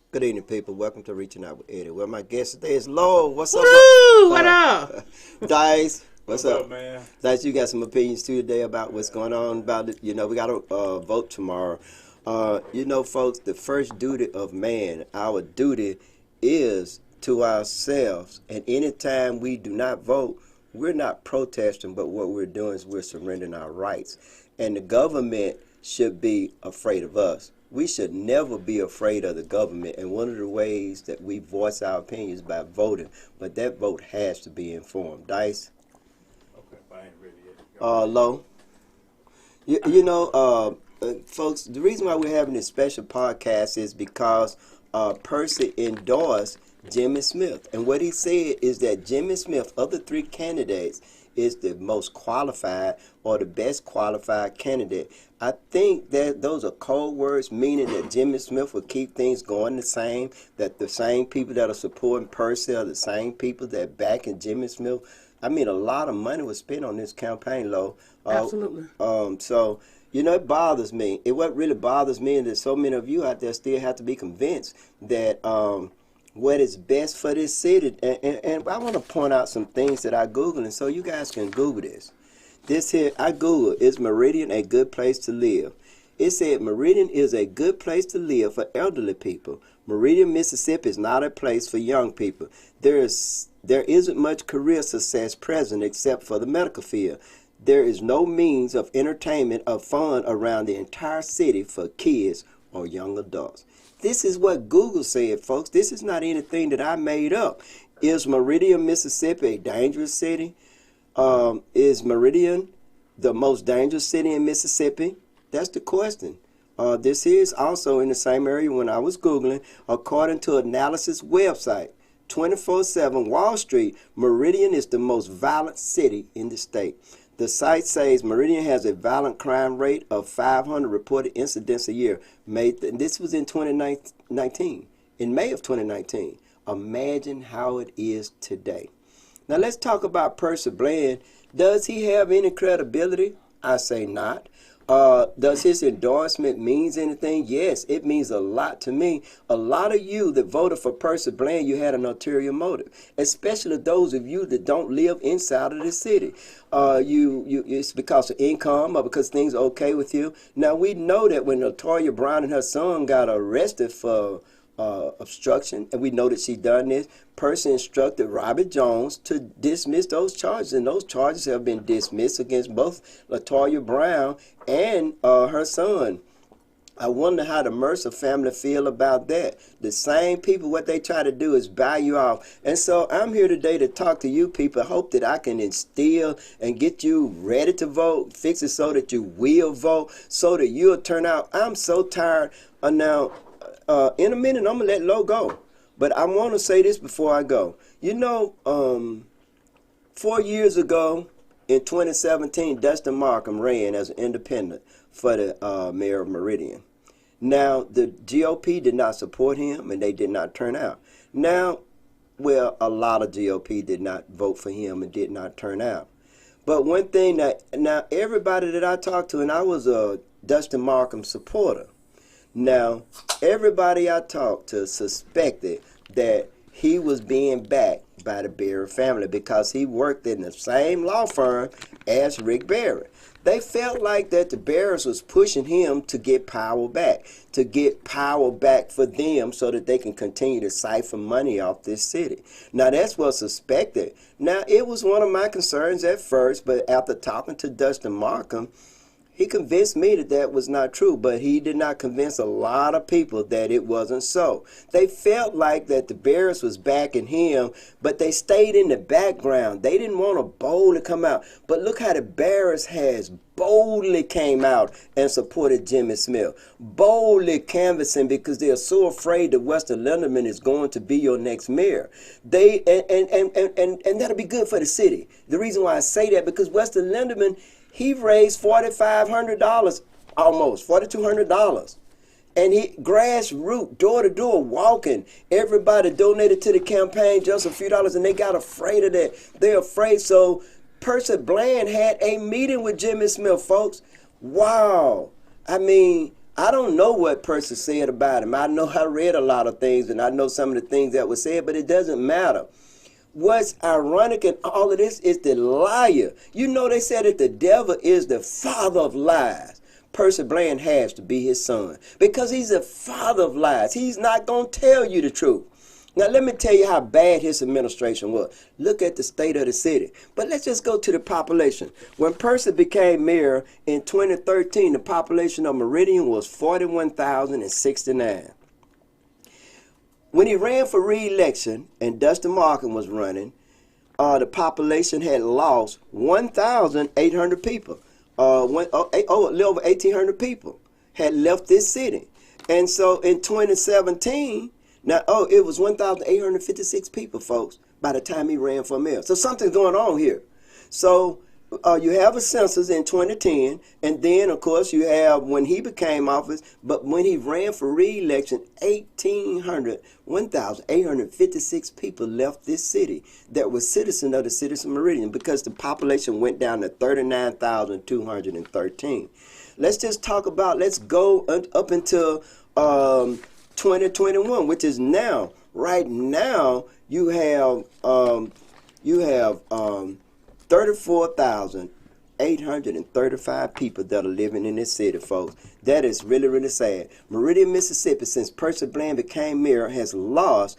Good evening, people. Welcome to Reaching Out with Eddie. Well, my guest today is Lowell. What's up? Woo! What up? Dice, what's What's up? up, man? Dice, you got some opinions too today about what's going on about it. We got to vote tomorrow. Folks, the first duty of man, our duty is to ourselves. And anytime we do not vote, we're not protesting, but what we're doing is we're surrendering our rights. And the government should be afraid of us. We should never be afraid of the government, and one of the ways that we voice our opinions by voting, but that vote has to be informed. Dice, Okay, I ain't ready yet. Low, folks, the reason why we're having this special podcast is because Percy endorsed Jimmy Smith, and what he said is that Jimmy Smith, of the three candidates, is the most qualified or the best qualified candidate. I think that those are code words, meaning that Jimmy Smith will keep things going the same, that the same people that are supporting Percy are the same people that backing Jimmy Smith. I mean, a lot of money was spent on this campaign, Lo. Absolutely. It bothers me. What really bothers me is that so many of you out there still have to be convinced that what is best for this city. And I want to point out some things that I Googled, and so you guys can Google this. This here, I Googled, is Meridian a good place to live? It said Meridian is a good place to live for elderly people. Meridian, Mississippi is not a place for young people. There isn't much career success present except for the medical field. There is no means of entertainment or fun around the entire city for kids or young adults. This is what Google said, folks. This is not anything that I made up. Is Meridian, Mississippi a dangerous city? Is Meridian the most dangerous city in Mississippi? That's the question. This is also in the same area when I was Googling. According to Analysis website, 24/7 Wall Street, Meridian is the most violent city in the state. The site says Meridian has a violent crime rate of 500 reported incidents a year. This was in 2019, in May of 2019. Imagine how it is today. Now let's talk about Percy Bland. Does he have any credibility? I say not. Does his endorsement means anything? Yes, it means a lot to me. A lot of you that voted for Percy Bland, you had an ulterior motive, especially those of you that don't live inside of the city. It's because of income or because things are okay with you. Now we know that when Latoya Brown and her son got arrested for obstruction, and we know that she done this, Percy instructed Robert Jones to dismiss those charges, and those charges have been dismissed against both Latoya Brown and her son. I wonder how the Mercer family feel about that. The same people, what they try to do is buy you off. And so I'm here today to talk to you people. I hope that I can instill and get you ready to vote, fix it so that you will vote, so that you'll turn out. I'm so tired of now. In a minute, I'm going to let Lo go. But I want to say this before I go. 4 years ago, in 2017, Dustin Markham ran as an independent for the mayor of Meridian. Now, the GOP did not support him, and they did not turn out. Now, a lot of GOP did not vote for him and did not turn out. But one thing now everybody that I talked to, and I was a Dustin Markham supporter. Now, everybody I talked to suspected that he was being backed by the Berry family because he worked in the same law firm as Rick Barry. They felt like that the Barrys was pushing him to get power back for them so that they can continue to siphon money off this city. Now, that's what's suspected. Now, it was one of my concerns at first, but after talking to Dustin Markham, he convinced me that that was not true, but he did not convince a lot of people that it wasn't so. They felt like that the Barrys was backing him, but they stayed in the background. They didn't want to boldly come out. But look how the Barrys has boldly came out and supported Jimmy Smith. Boldly canvassing because they are so afraid that Wester Linderman is going to be your next mayor. And that'll be good for the city. The reason why I say that, because Wester Linderman, he raised $4,500, almost $4,200. And he grassroots, door to door, walking. Everybody donated to the campaign just a few dollars, and they got afraid of that. They're afraid. So Percy Bland had a meeting with Jimmy Smith, folks. Wow. I mean, I don't know what Percy said about him. I know I read a lot of things, and I know some of the things that were said, but it doesn't matter. What's ironic in all of this is the liar. You know, they said that the devil is the father of lies. Percy Bland has to be his son because he's the father of lies. He's not going to tell you the truth. Now, let me tell you how bad his administration was. Look at the state of the city. But let's just go to the population. When Percy became mayor in 2013, the population of Meridian was 41,069. When he ran for re-election and Dustin Markham was running, the population had lost 1,800 people. A little over 1,800 people had left this city. And so in 2017, it was 1,856 people, folks, by the time he ran for mayor. So something's going on here. So you have a census in 2010, and then, of course, you have when he became office, but when he ran for re-election, 1,856 people left this city that were citizens of the city of Meridian because the population went down to 39,213. Let's just talk about, let's go up until 2021, which is now. Right now, you have 34,835 people that are living in this city, folks. That is really, really sad. Meridian, Mississippi, since Percy Bland became mayor, has lost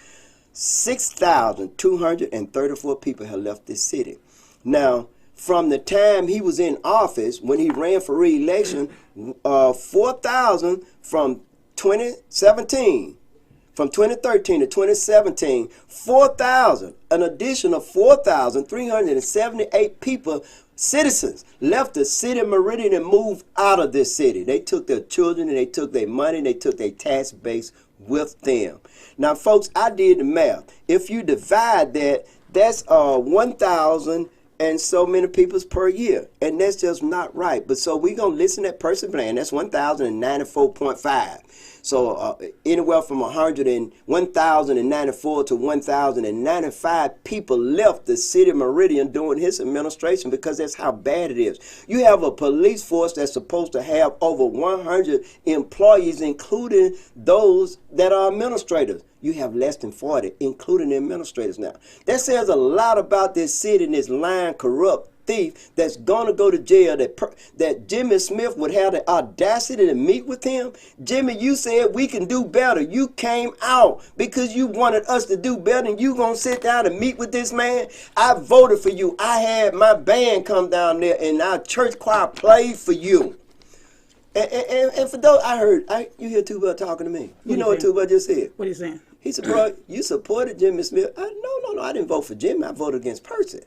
6,234 people have left this city. Now, from the time he was in office, when he ran for re-election, 4,000 from 2017. From 2013 to 2017, 4,000, an additional 4,378 people, citizens, left the city of Meridian and moved out of this city. They took their children and they took their money and they took their tax base with them. Now, folks, I did the math. If you divide that, that's 1,000 and so many peoples per year. And that's just not right. But so we're going to listen at Percy Bland. That's 1,094.5. So anywhere from 1,094 to 1,095 people left the city of Meridian during his administration because that's how bad it is. You have a police force that's supposed to have over 100 employees, including those that are administrators. You have less than 40, including the administrators now. That says a lot about this city and this lying, corrupt thief that's going to go to jail, that Jimmy Smith would have the audacity to meet with him. Jimmy, you said we can do better. You came out because you wanted us to do better, and you going to sit down and meet with this man? I voted for you. I had my band come down there, and our church choir played for you. And for those, you hear Tuba talking to me. You know what Tuba just said. What are you saying? He said, bro, you supported Jimmy Smith. No, I didn't vote for Jimmy. I voted against Percy.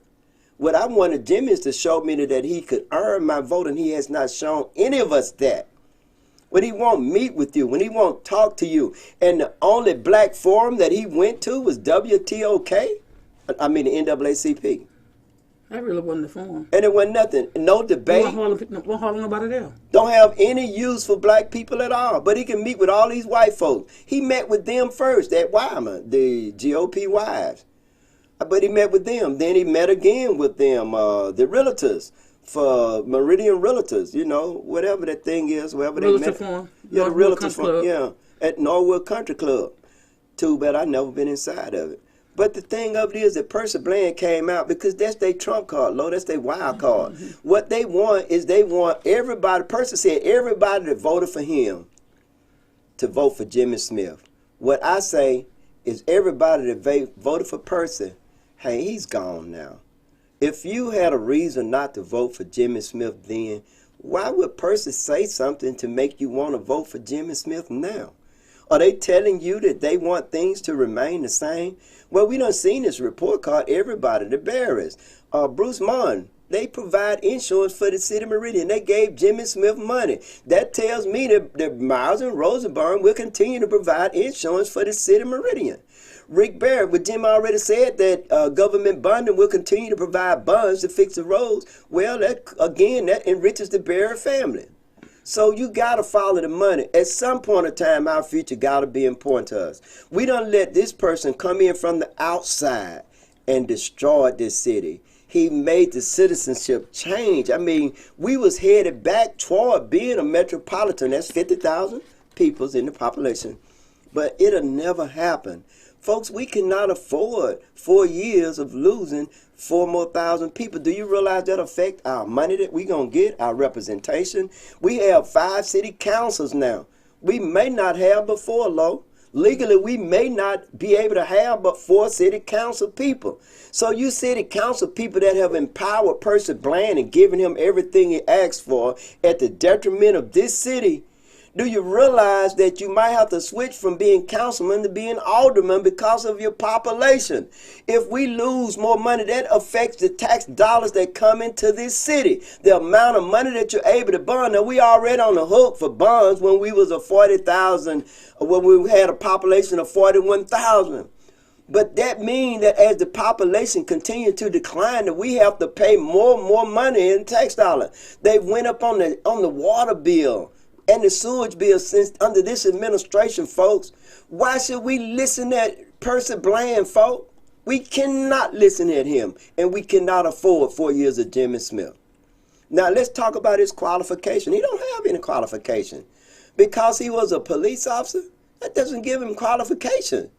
What I wanted Jimmy is to show me that he could earn my vote, and he has not shown any of us that. When he won't meet with you, when he won't talk to you, and the only black forum that he went to was WTOK, the NAACP. That really wasn't the forum. And it wasn't nothing, no debate. Wasn't hauling nobody there. Don't have any use for black people at all. But he can meet with all these white folks. He met with them first at Wyman, the GOP wives. But he met with them. Then he met again with them, the realtors, for Meridian Realtors, whatever that thing is, wherever they met. Forum. Yeah, the Realtors Forum, yeah, at Norwood Country Club. Too bad I never been inside of it. But the thing of it is that Percy Bland came out because that's their trump card, Lord. That's their wild card. What they want is they want everybody, Percy said, everybody that voted for him to vote for Jimmy Smith. What I say is everybody that voted for Percy, hey, he's gone now. If you had a reason not to vote for Jimmy Smith then, why would Percy say something to make you want to vote for Jimmy Smith now? Are they telling you that they want things to remain the same? Well, we done seen this report card, everybody, the bearers. Bruce Munn, they provide insurance for the city of Meridian. They gave Jimmy Smith money. That tells me that Miles and Rosenbaum will continue to provide insurance for the city of Meridian. Rick Barrett, but Jim already said that government bonding will continue to provide bonds to fix the roads. Well, that enriches the Barrett family. So you got to follow the money. At some point in time, our future got to be important to us. We don't let this person come in from the outside and destroy this city. he made the citizenship change. I mean, we was headed back toward being a metropolitan. That's 50,000 peoples in the population. But it'll never happen. Folks, we cannot afford 4 years of losing 4 more thousand people. Do you realize that affect our money that we gonna get, our representation? We have 5 city councils now. We may not have before, Lo. Legally, we may not be able to have but 4 city council people. So you city council people that have empowered Percy Bland and given him everything he asked for at the detriment of this city, do you realize that you might have to switch from being councilman to being alderman because of your population? If we lose more money, that affects the tax dollars that come into this city. The amount of money that you're able to bond. Now, we already on the hook for bonds when we was a 40,000, when we had a population of 41,000. But that means that as the population continues to decline, that we have to pay more and more money in tax dollars. They went up on the water bill and the sewage bill since under this administration, folks. Why should we listen at Percy Bland, folks? We cannot listen at him, and we cannot afford 4 years of Jimmy Smith. Now, let's talk about his qualification. He don't have any qualification. Because he was a police officer, that doesn't give him qualification.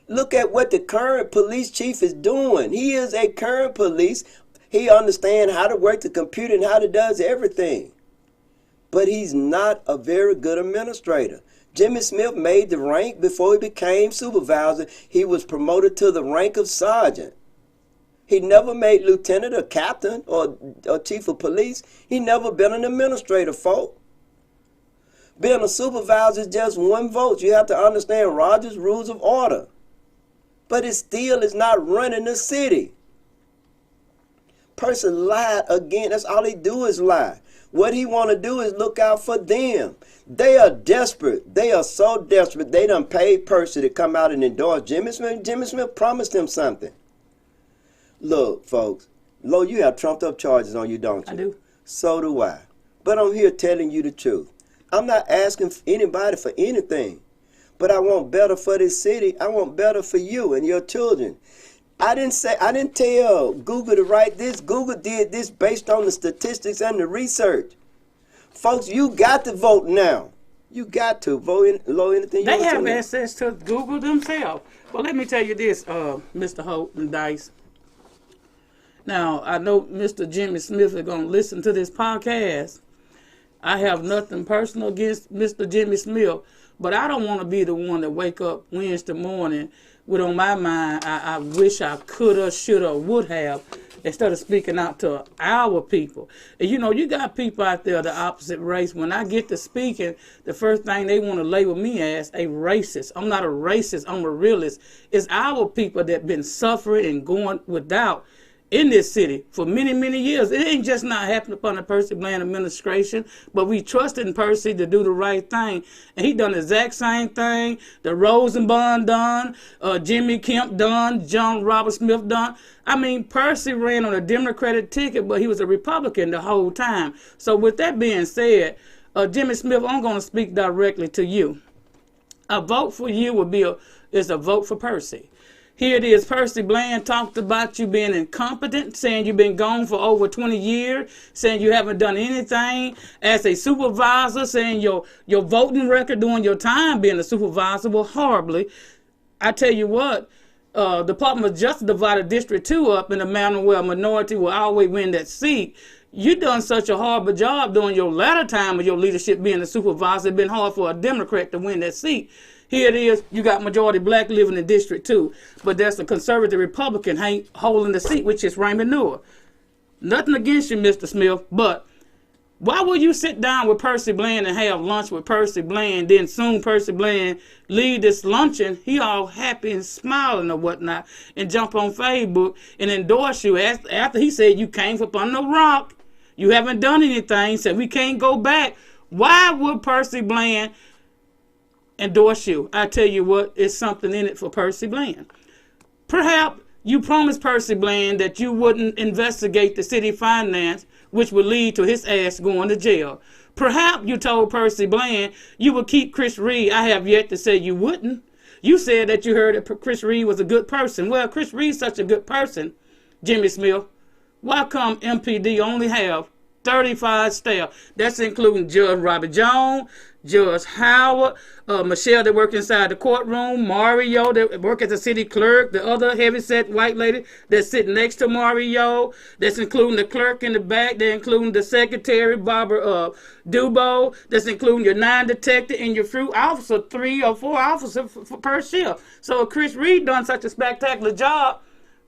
Look at what the current police chief is doing. He is a current police. He understands how to work the computer and how to does everything. But he's not a very good administrator. Jimmy Smith made the rank before he became supervisor. He was promoted to the rank of sergeant. He never made lieutenant or captain or chief of police. He never been an administrator, folk. Being a supervisor is just 1 vote. You have to understand Rogers' Rules of Order. But it still is not running the city. Person lied again. That's all he do is lie. What he want to do is look out for them. They are desperate. They are so desperate. They done paid Percy to come out and endorse Jimmy Smith. Jimmy Smith promised him something. Look, folks. Lo, you have trumped up charges on you, don't you? I do. So do I. But I'm here telling you the truth. I'm not asking anybody for anything. But I want better for this city. I want better for you and your children. I didn't tell Google to write this. Google did this based on the statistics and the research. Folks, you got to vote now. You got to vote anything you They want have to. access to Google themselves. Well, let me tell you this, Mr. Holt and Dice. Now, I know Mr. Jimmy Smith is going to listen to this podcast. I have nothing personal against Mr. Jimmy Smith, but I don't want to be the one that wake up Wednesday morning with on my mind, I wish I coulda, shoulda, would have, instead of speaking out to our people. And you know, you got people out there the opposite race. When I get to speaking, the first thing they want to label me as a racist. I'm not a racist, I'm a realist. It's our people that been suffering and going without in this city for many, many years. It ain't just not happened upon the Percy Bland administration, but we trusted in Percy to do the right thing. And he done the exact same thing. The Rosenbond done, Jimmy Kemp done, John Robert Smith done. I mean, Percy ran on a Democratic ticket, but he was a Republican the whole time. So with that being said, Jimmy Smith, I'm going to speak directly to you. A vote for you is a vote for Percy. Here it is, Percy Bland talked about you being incompetent, saying you've been gone for over 20 years, saying you haven't done anything as a supervisor, saying your voting record during your time being a supervisor was horribly. I tell you what, Department of Justice divided District 2 up in a manner where a minority will always win that seat. You done such a horrible job during your latter time of your leadership being a supervisor. It's been hard for a Democrat to win that seat. Here it is, you got majority black living in District 2, but there's a conservative Republican holding the seat, which is Raymond Noor. Nothing against you, Mr. Smith, but why would you sit down with Percy Bland and have lunch with Percy Bland, then soon Percy Bland leave this luncheon, he all happy and smiling or whatnot, and jump on Facebook and endorse you after he said you came up on the rock, you haven't done anything, said we can't go back. Why would Percy Bland endorse you? I tell you what, it's something in it for Percy Bland. Perhaps you promised Percy Bland that you wouldn't investigate the city finance, which would lead to his ass going to jail. Perhaps you told Percy Bland you would keep Chris Reed. I have yet to say you wouldn't. You said that you heard that Chris Reed was a good person. Well, Chris Reed's such a good person, Jimmy Smith. Why come MPD only have 35 staff? That's including Judge Robert Jones, Judge Howard, Michelle that work inside the courtroom, Mario that work as a city clerk, the other heavyset white lady that's sitting next to Mario, that's including the clerk in the back, they're including the secretary, Barbara Dubo, that's including your 9 detective and your fruit officer, 3 or 4 officers per shift. So if Chris Reed done such a spectacular job,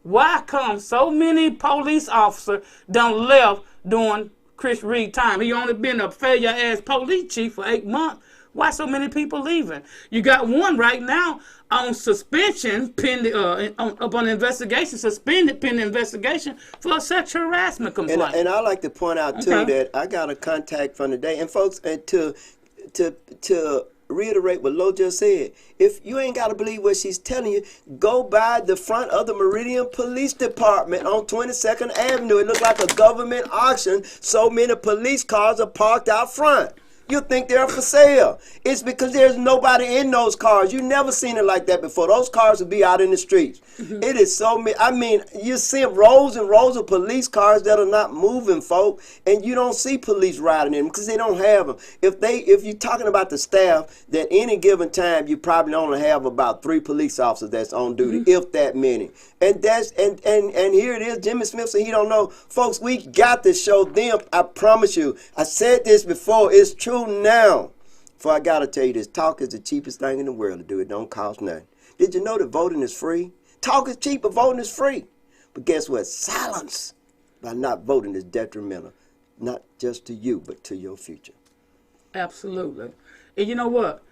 why come so many police officers done left during Chris Reed time? He only been a failure as police chief for 8 months. Why so many people leaving? You got one right now on suspension, pending up on investigation, suspended pending investigation for a sexual harassment complaint. And I like to point out too that I got a contact from today, and folks, and to reiterate what Lo just said, if you ain't got to believe what she's telling you, go by the front of the Meridian Police Department on 22nd Avenue. It looks like a government auction. So many police cars are parked out front. You think they're for sale. It's because there's nobody in those cars. You never seen it like that before. Those cars will be out in the streets. It is so many. I mean, you see rows and rows of police cars that are not moving, folk, and you don't see police riding in them because they don't have them. If you're talking about the staff, that any given time you probably only have about 3 police officers that's on duty, if that many. And that's and here it is. Jimmy Smith said he don't know. Folks, we got to show them. I promise you. I said this before. It's true now. For I gotta tell you this, talk is the cheapest thing in the world to do. It don't cost nothing. Did you know that voting is free? Talk is cheap, but voting is free. But guess what? Silence by not voting is detrimental, not just to you, but to your future. Absolutely. And you know what?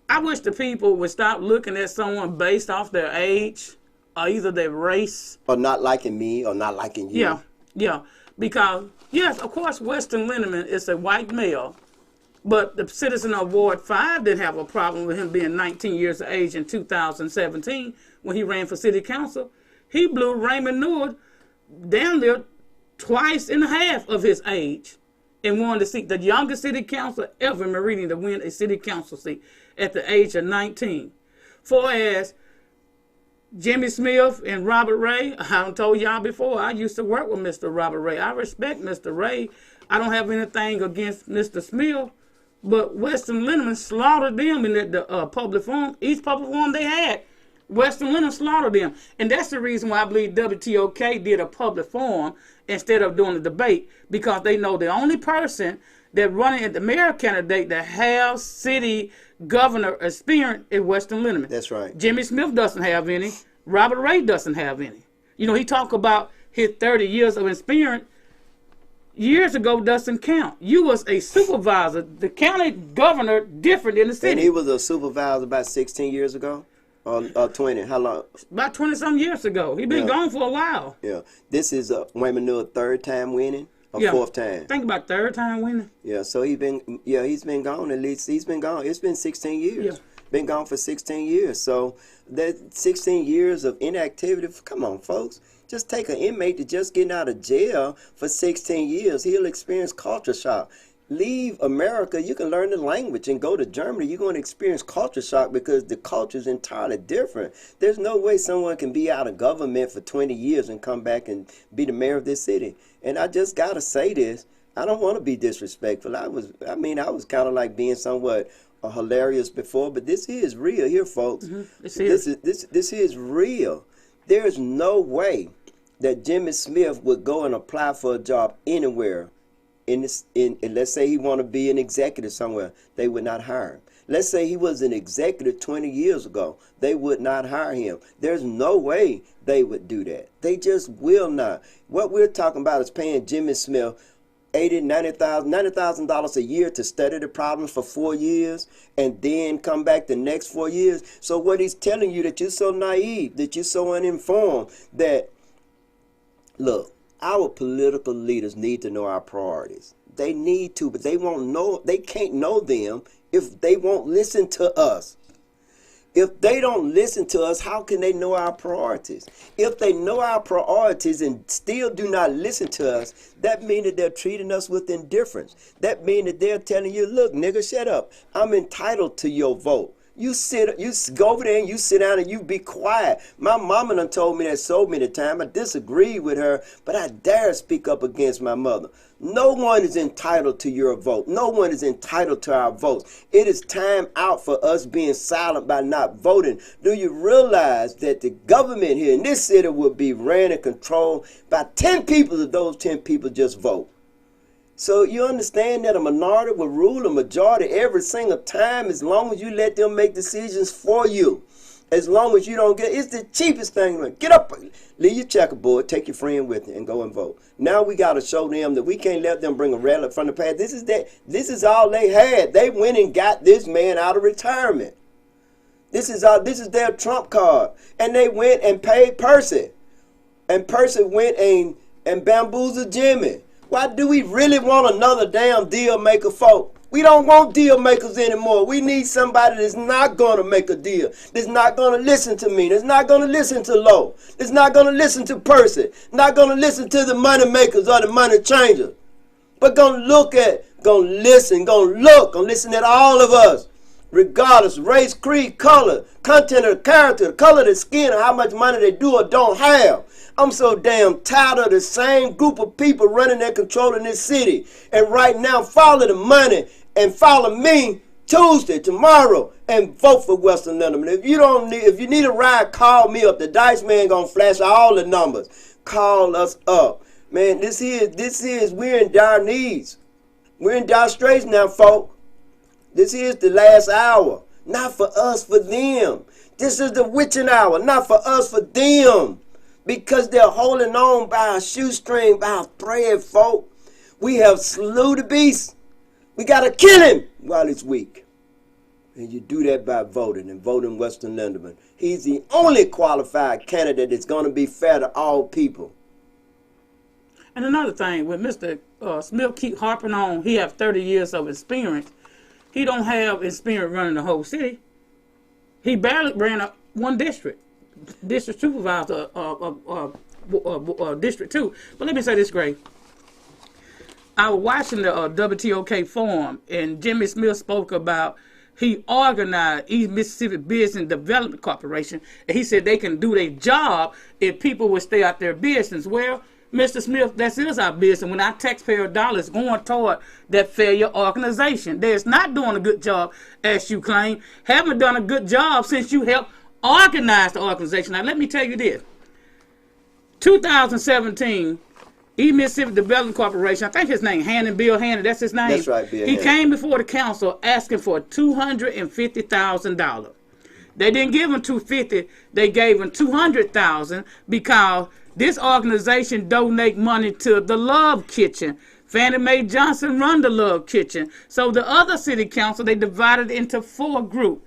I wish the people would stop looking at someone based off their age or either their race. Or not liking me or not liking you. Yeah. Because, yes, of course, Weston Lindeman is a white male, but the citizen of Ward 5 didn't have a problem with him being 19 years of age in 2017 when he ran for city council. He blew Raymond Newell down there twice and a half of his age and won the seat, the youngest city councilor ever in Meridian to win a city council seat at the age of 19. For as Jimmy Smith and Robert Ray, I told y'all before, I used to work with Mr. Robert Ray. I respect Mr. Ray. I don't have anything against Mr. Smith, but Weston Lindeman slaughtered them in the public forum. Each public forum they had, Weston Lindeman slaughtered them. And that's the reason why I believe WTOK did a public forum instead of doing a debate, because they know the only person that running at the mayor candidate that have city governor experience is Weston Lindeman. That's right. Jimmy Smith doesn't have any. Robert Ray doesn't have any. You know, he talked about his 30 years of experience. Years ago doesn't count. You was a supervisor. The county governor different in the city. And he was a supervisor about 16 years ago? Or 20? How long? About 20-some years ago. He been gone for a while. Yeah. This is Raymond Newell third time winning or fourth time? Think about third time winning. Yeah, so he's been gone at least. He's been gone. It's been 16 years. Yeah. Been gone for 16 years. So that 16 years of inactivity, come on, folks. Just take an inmate that just getting out of jail for 16 years. He'll experience culture shock. Leave America, you can learn the language and go to Germany. You're going to experience culture shock because the culture is entirely different. There's no way someone can be out of government for 20 years and come back and be the mayor of this city. And I just got to say this. I don't want to be disrespectful. I was kind of like being somewhat hilarious before, but this is real here, folks. This is real. There's no way that Jimmy Smith would go and apply for a job anywhere and let's say he want to be an executive somewhere, they would not hire him. Let's say he was an executive 20 years ago, they would not hire him. There's no way they would do that. They just will not. What we're talking about is paying Jimmy Smith $90,000 a year to study the problems for 4 years and then come back the next 4 years. So what he's telling you, that you're so naive, that you're so uninformed, that, look, our political leaders need to know our priorities. They need to, but they won't know. They can't know them if they won't listen to us. If they don't listen to us, how can they know our priorities? If they know our priorities and still do not listen to us, that means that they're treating us with indifference. That means that they're telling you, look, nigga, shut up. I'm entitled to your vote. You go over there and you sit down and you be quiet. My mama done told me that so many times. I disagree with her, but I dare speak up against my mother. No one is entitled to your vote. No one is entitled to our votes. It is time out for us being silent by not voting. Do you realize that the government here in this city will be ran and controlled by 10 people if those 10 people just vote? So you understand that a minority will rule a majority every single time as long as you let them make decisions for you. As long as you don't it's the cheapest thing. Get up, leave your checkerboard, take your friend with you, and go and vote. Now we got to show them that we can't let them bring a relic from the past. This is all they had. They went and got this man out of retirement. This is their trump card. And they went and paid Percy. And Percy went and bamboozled Jimmy. Why do we really want another damn deal maker, folk? We don't want deal makers anymore. We need somebody that's not going to make a deal, that's not going to listen to me, that's not going to listen to Lowe, that's not going to listen to Percy, not going to listen to the money makers or the money changers, but going to listen at all of us, regardless, race, creed, color, content of character, the color of the skin, or how much money they do or don't have. I'm so damn tired of the same group of people running and controlling this city. And right now, follow the money and follow me Tuesday, tomorrow, and vote for Western Lindeman. If you need a ride, call me up. The Dice Man gonna flash all the numbers. Call us up, man. We're in dire needs. We're in dire straits now, folk. This is the last hour, not for us, for them. This is the witching hour, not for us, for them. Because they're holding on by a shoestring, by a thread, folk. We have slew the beast. We got to kill him while he's weak. And you do that by voting and voting Western Lindeman. He's the only qualified candidate that's going to be fair to all people. And another thing, when Mr. Smith keep harping on, he have 30 years of experience. He don't have experience running the whole city. He barely ran one district. District supervisor District 2. But let me say this, Gray. I was watching the WTOK forum, and Jimmy Smith spoke about he organized East Mississippi Business Development Corporation, and he said they can do their job if people would stay out their business. Well, Mr. Smith, that is our business when our taxpayer dollars going toward that failure organization. They're not doing a good job, as you claim. Haven't done a good job since you helped organize the organization. Now, let me tell you this. 2017, East Mississippi Development Corporation, I think his name, Bill Hannon, that's his name. That's right, Bill He Hannon. came before the council asking for $250,000. They didn't give him $250,000. They gave him $200,000 because this organization donate money to the Love Kitchen. Fannie Mae Johnson run the Love Kitchen. So the other city council, they divided into 4 groups.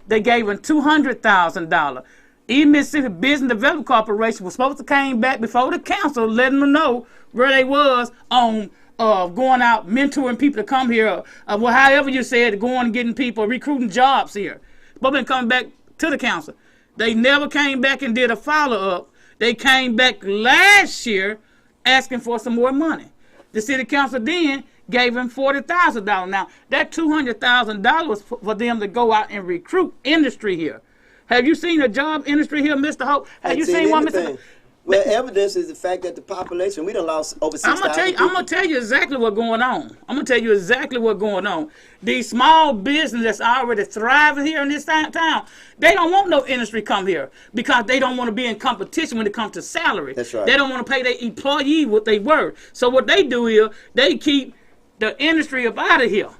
They gave him $200,000. East Mississippi Business Development Corporation was supposed to came back before the council, letting them know where they was on going out, mentoring people to come here. Well, however you said, going and getting people, recruiting jobs here. But been coming back to the council. They never came back and did a follow-up. They came back last year asking for some more money. The city council then gave him $40,000. Now, that $200,000 was for them to go out and recruit industry here. Have you seen a job industry here, Mr. Hope? Have you seen one, Mr. Well, evidence is the fact that the population, we done lost over 6,000 I'm going to tell you exactly what's going on. I'm going to tell you exactly what's going on. These small businesses that's already thriving here in this town, they don't want no industry come here because they don't want to be in competition when it comes to salary. That's right. They don't want to pay their employee what they worth. So what they do is they keep the industry up out of here.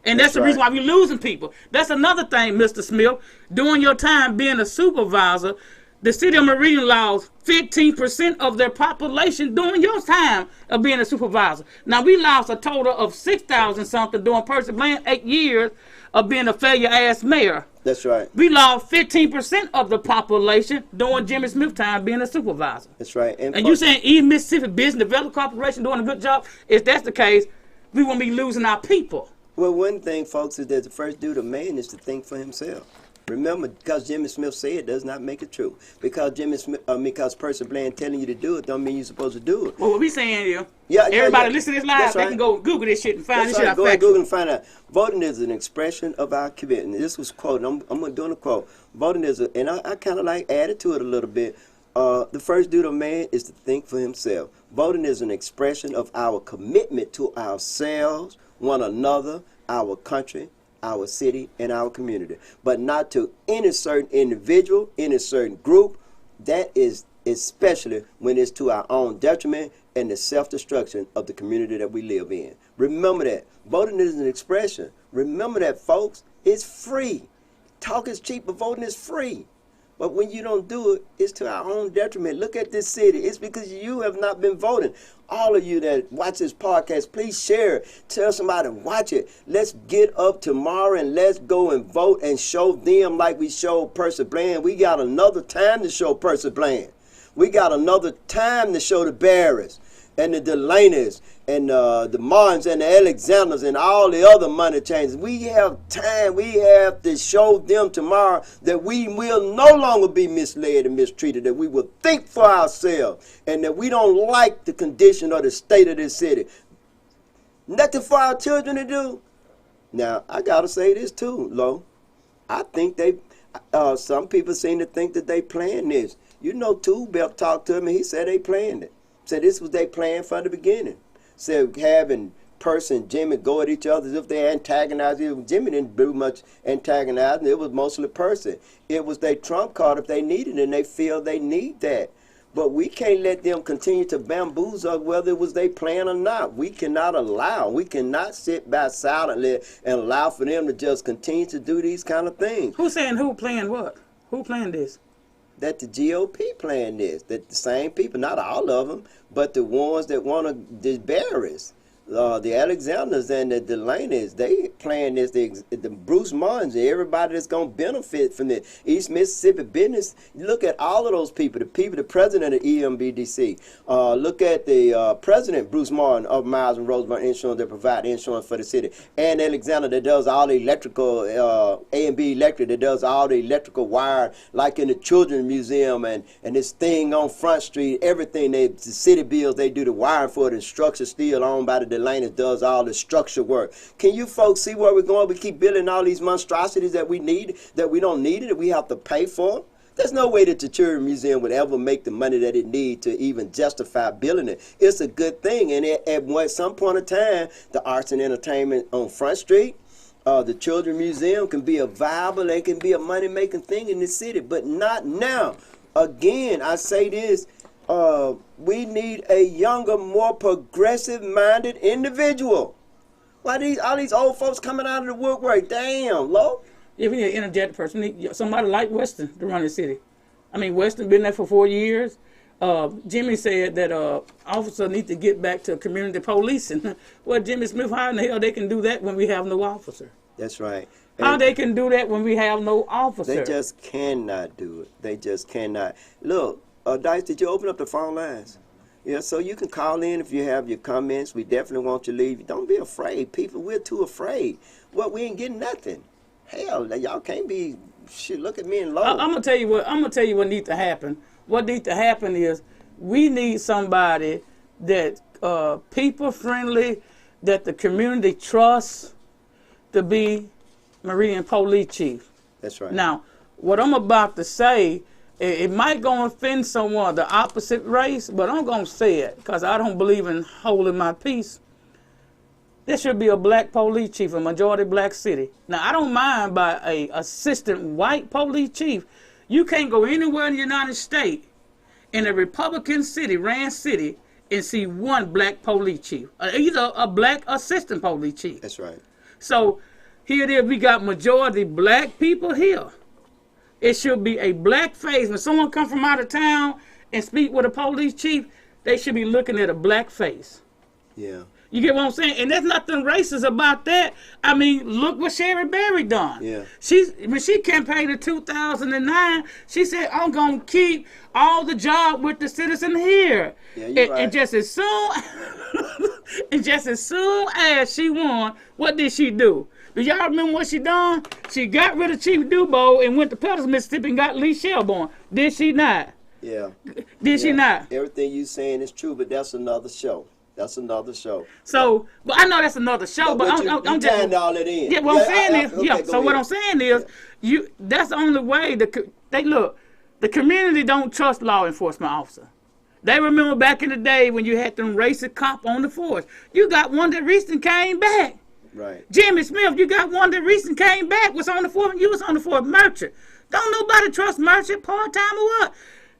And that's the reason why we're losing people. That's another thing, Mr. Smith. During your time being a supervisor, the city of Meridian lost 15% of their population during your time of being a supervisor. Now, we lost a total of 6,000 something during Percy Bland 8 years of being a failure-ass mayor. That's right. We lost 15% of the population during Jimmy Smith time being a supervisor. That's right. And you saying East Mississippi Business Development Corporation doing a good job? If that's the case, we won't be losing our people. Well, one thing, folks, is that the first duty of man is to think for himself. Remember, because Jimmy Smith said it does not make it true. Because Percy Bland telling you to do it don't mean you're supposed to do it. Well, what we saying here, Yeah, everybody listen to this live, That's they right. can go Google this shit and find That's this shit right. out Go ahead, factual. Google and find out. Voting is an expression of our commitment. This was quoted. I'm doing a quote. Voting is, and I kind of like added to it a little bit. The first duty of man is to think for himself. Voting is an expression of our commitment to ourselves, one another, our country, our city, and our community, but not to any certain individual, any certain group. That is especially when it's to our own detriment and the self-destruction of the community that we live in. Remember that. Voting is an expression. Remember that, folks. It's free. Talk is cheap, but voting is free. But when you don't do it, it's to our own detriment. Look at this city. It's because you have not been voting. All of you that watch this podcast, please share it. Tell somebody to watch it. Let's get up tomorrow and let's go and vote and show them like we showed Percy Bland. We got another time to show Percy Bland. We got another time to show the Barrys and the Delaney's and the Martins and the Alexanders and all the other money changers. We have time. We have to show them tomorrow that we will no longer be misled and mistreated, that we will think for ourselves, and that we don't like the condition or the state of this city. Nothing for our children to do. Now, I got to say this too, Lo. I think some people seem to think that they planned this. You know, Tubel talked to me. He said they planned it. Said this was their plan from the beginning. Said having Percy and Jimmy go at each other as if they antagonized. Jimmy didn't do much antagonizing. It was mostly Percy. It was their trump card if they needed it, and they feel they need that. But we can't let them continue to bamboozle us whether it was their plan or not. We cannot sit back silently and allow for them to just continue to do these kind of things. Who's saying who planned what? Who planned this? That the GOP planned this, that the same people, not all of them, but the ones that want to, the Barrys, the Alexanders and the Delaney's, they planned this, the Bruce Martins, everybody that's going to benefit from the East Mississippi business. Look at all of those people, the president of EMBDC. Look at the president, Bruce Martin, of Miles and Roseburn Insurance, that provide insurance for the city. And Alexander, that does all the electrical, A&B Electric, that does all the electrical wire, like in the Children's Museum and this thing on Front Street, everything, the city bills, they do the wiring for it, and Structure Steel owned by the Delaney does all the structure work. Can you folks see where we're going? We keep building all these monstrosities that we need, that we don't need it, that we have to pay for. There's no way that the Children's Museum would ever make the money that it needs to even justify building it. It's a good thing, and at some point in time, the arts and entertainment on Front Street, the Children's Museum can be a viable, it can be a money-making thing in the city, but not now. Again, I say this, we need a younger, more progressive-minded individual. Why all these old folks coming out of the woodwork? Damn, Lo. If we need an energetic person, we need somebody like Weston to run the city. I mean, Weston been there for 4 years. Jimmy said that officers need to get back to community policing. Well, Jimmy Smith, how in the hell they can do that when we have no officer? That's right. How they can do that when we have no officer? They just cannot do it. They just cannot. Look, Dice, did you open up the phone lines? Yeah, so you can call in if you have your comments. We definitely want you to leave. Don't be afraid, people. We're too afraid. Well, we ain't getting nothing. Hell, y'all can't be. Shit, look at me and Lo. I'm gonna tell you what needs to happen. What needs to happen is we need somebody that people friendly, that the community trusts, to be Meridian Police Chief. That's right. Now, what I'm about to say, it might go and offend someone of the opposite race, but I'm going to say it because I don't believe in holding my peace. There should be a black police chief, a majority black city. Now, I don't mind by a assistant white police chief. You can't go anywhere in the United States in a Republican city, ran city, and see one black police chief, either a black assistant police chief. That's right. So here it is, we got majority black people here. It should be a black face. When someone come from out of town and speak with a police chief, they should be looking at a black face. Yeah. You get what I'm saying? And there's nothing racist about that. I mean, look what Sherry Berry done. Yeah. When she campaigned in 2009, she said, I'm going to keep all the job with the citizen here. Yeah, you're right. And just as soon as she won, what did she do? Do y'all remember what she done? She got rid of Chief Dubois and went to Peters, Mississippi and got Lee Shelburne. Did she not? Yeah. Did she not? Everything you saying is true, but that's another show. That's another show. So, but I know that's another show, but I'm just tying all it in. Yeah, what I'm saying is, okay, so what I'm saying is, that's the only way the community don't trust law enforcement officer. They remember back in the day when you had them racist cop on the force. You got one that recently came back. Right. Jimmy Smith, you got one that recently came back, was on the force, you was on the force, Merchant. Don't nobody trust Merchant, part-time or what?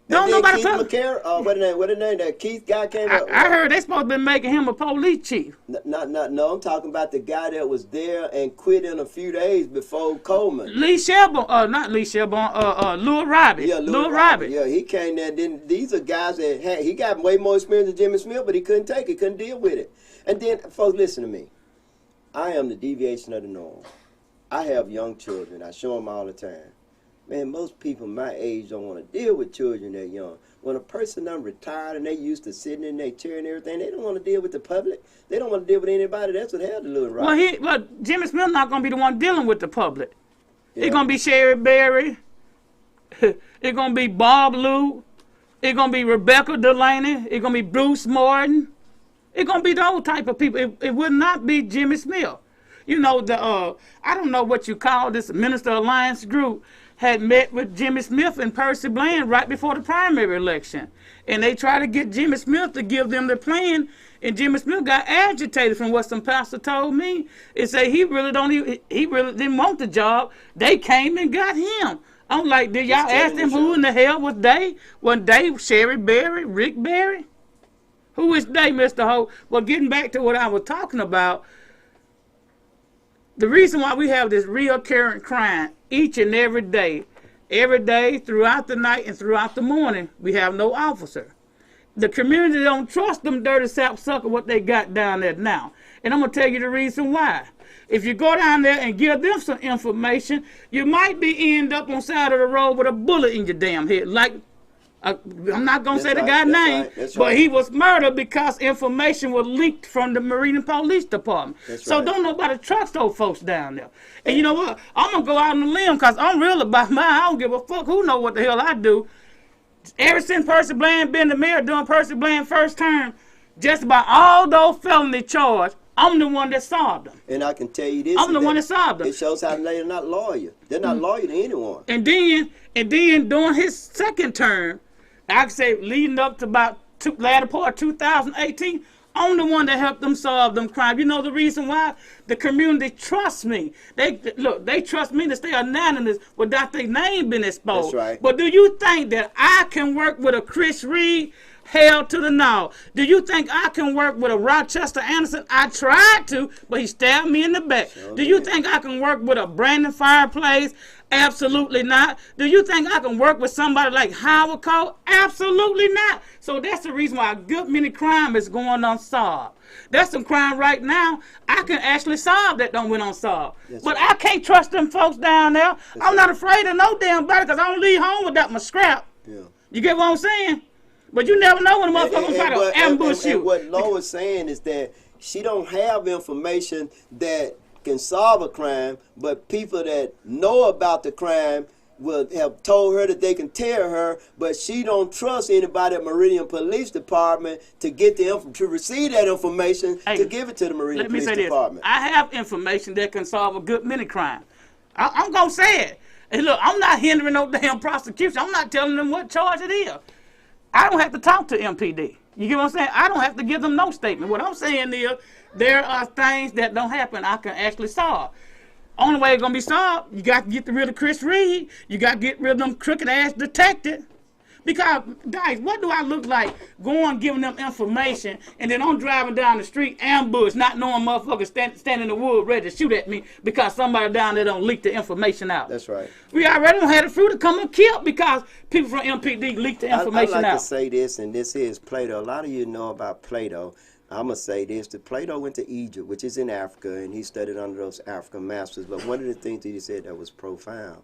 Don't nobody Keith trust. what the name? That Keith guy came up. I heard they supposed to be making him a police chief. No, I'm talking about the guy that was there and quit in a few days before Coleman. Lee Shelburne, not Lee Shelburne, Lil Robbie. Yeah, Lil Robbie. Yeah, he came there. Then these are guys that he got way more experience than Jimmy Smith, but he couldn't take it, couldn't deal with it. And then, folks, listen to me. I am the deviation of the norm. I have young children. I show them all the time. Man, most people my age don't want to deal with children that young. When a person done retired and they used to sitting in their chair and everything, they don't want to deal with the public. They don't want to deal with anybody. That's what hell to Little Rock. Well, Jimmy Smith not gonna be the one dealing with the public. Yeah. It's gonna be Sherry Berry. It's gonna be Bob Lou. It's gonna be Rebecca Delaney. It's gonna be Bruce Morton. It's gonna be those type of people. It would not be Jimmy Smith. You know, I don't know what you call this Minister Alliance group had met with Jimmy Smith and Percy Bland right before the primary election. And they tried to get Jimmy Smith to give them the plan, and Jimmy Smith got agitated from what some pastor told me. It said he really didn't want the job. They came and got him. I'm like, did y'all ask them who in the hell was they? Was they Sherry Berry, Rick Berry? Who is they, Mr. Hope? Well, getting back to what I was talking about, the reason why we have this recurrent crime each and every day, throughout the night and throughout the morning, we have no officer. The community don't trust them dirty sapsucker what they got down there now. And I'm going to tell you the reason why. If you go down there and give them some information, you might end up on the side of the road with a bullet in your damn head. Like, I'm not going to say the guy's name, but he was murdered because information was leaked from the Marine Police Department. So don't nobody trust those folks down there. And you know what? I'm going to go out on a limb because I'm real about mine. I don't give a fuck who know what the hell I do. Ever since Percy Bland been the mayor during Percy Bland's first term, just about all those felony charges, I'm the one that solved them. And I can tell you this. I'm the one that solved them. It shows how they're not loyal. They're not loyal to anyone. And then during his second term, I could say leading up to about latter part of 2018, I'm the one that helped them solve them crimes. You know the reason why? The community trusts me. They trust me to stay anonymous without their name being exposed. That's right. But do you think that I can work with a Chris Reed? Hell to the no. Do you think I can work with a Rochester Anderson? I tried to, but he stabbed me in the back. Do you think I can work with a Brandon Fireplace? Absolutely not. Do you think I can work with somebody like Howard Cole? Absolutely not. So that's the reason why a good many crime is going unsolved. There's some crime right now I can actually solve that don't went unsolved. But I can't trust them folks down there. I'm not afraid of no damn body because I don't leave home without my scrap. Yeah. You get what I'm saying? But you never know when a motherfucker try to ambush you. And what Lois saying is that she don't have information that can solve a crime, but people that know about the crime will have told her that they can tell her, but she don't trust anybody at Meridian Police Department to get to receive that information to give it to the Meridian Police Department. I have information that can solve a good many crimes. I'm gonna say it. And look, I'm not hindering no damn prosecution. I'm not telling them what charge it is. I don't have to talk to MPD. You get what I'm saying? I don't have to give them no statement. What I'm saying is there are things that don't happen I can actually solve. Only way it's going to be solved, you got to get rid of Chris Reed. You got to get rid of them crooked-ass detectives. Because, guys, what do I look like going giving them information and then I'm driving down the street, ambush, not knowing motherfuckers stand in the wood ready to shoot at me because somebody down there don't leak the information out. That's right. We already had the fruit to come and kill because people from MPD leaked the information out. I'd like to say this, and this is Plato. A lot of you know about Plato. I'm going to say this. Plato went to Egypt, which is in Africa, and he studied under those African masters. But one of the things that he said that was profound,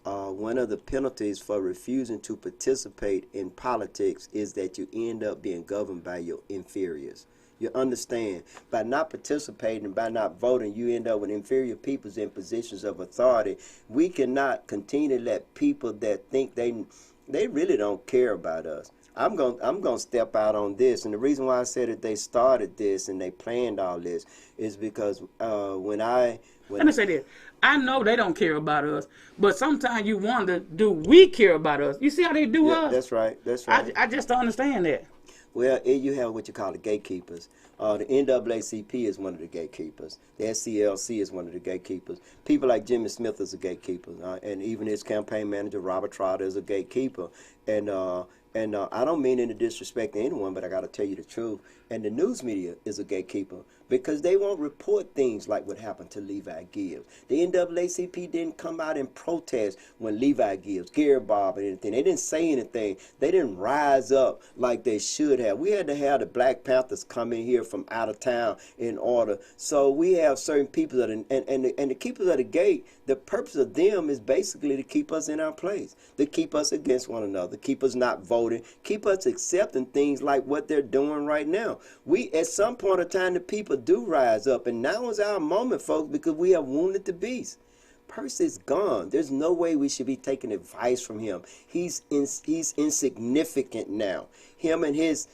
one of the penalties for refusing to participate in politics is that you end up being governed by your inferiors. You understand? By not participating, by not voting, you end up with inferior peoples in positions of authority. We cannot continue to let people that think they really don't care about us. I'm gonna step out on this, and the reason why I said that they started this and they planned all this is because Let me say this. I know they don't care about us, but sometimes you wonder, do we care about us? You see how they do us? That's right. That's right. I just don't understand that. Well, you have what you call the gatekeepers. The NAACP is one of the gatekeepers. The SCLC is one of the gatekeepers. People like Jimmy Smith is a gatekeeper, and even his campaign manager Robert Trotter is a gatekeeper. And I don't mean any disrespect to anyone, but I got to tell you the truth. And the news media is a gatekeeper because they won't report things like what happened to Levi Gibbs. The NAACP didn't come out and protest when Levi Gibbs, Gary Bob, and anything. They didn't say anything. They didn't rise up like they should have. We had to have the Black Panthers come in here from out of town in order. So we have certain people that, and the keepers of the gate, the purpose of them is basically to keep us in our place, to keep us against one another, keep us not voting, keep us accepting things like what they're doing right now. We, at some point of time, the people do rise up, and now is our moment, folks, because we have wounded the beast. Percy's gone. There's no way we should be taking advice from him. He's insignificant now. Him and his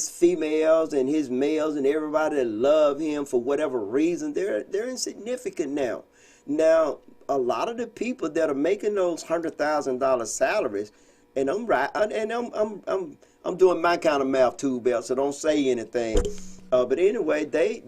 females and his males and everybody that love him for whatever reason, they're insignificant now. Now, a lot of the people that are making those $100,000 salaries, and I'm right, and I'm doing my kind of math too, Bell, so don't say anything. But anyway, they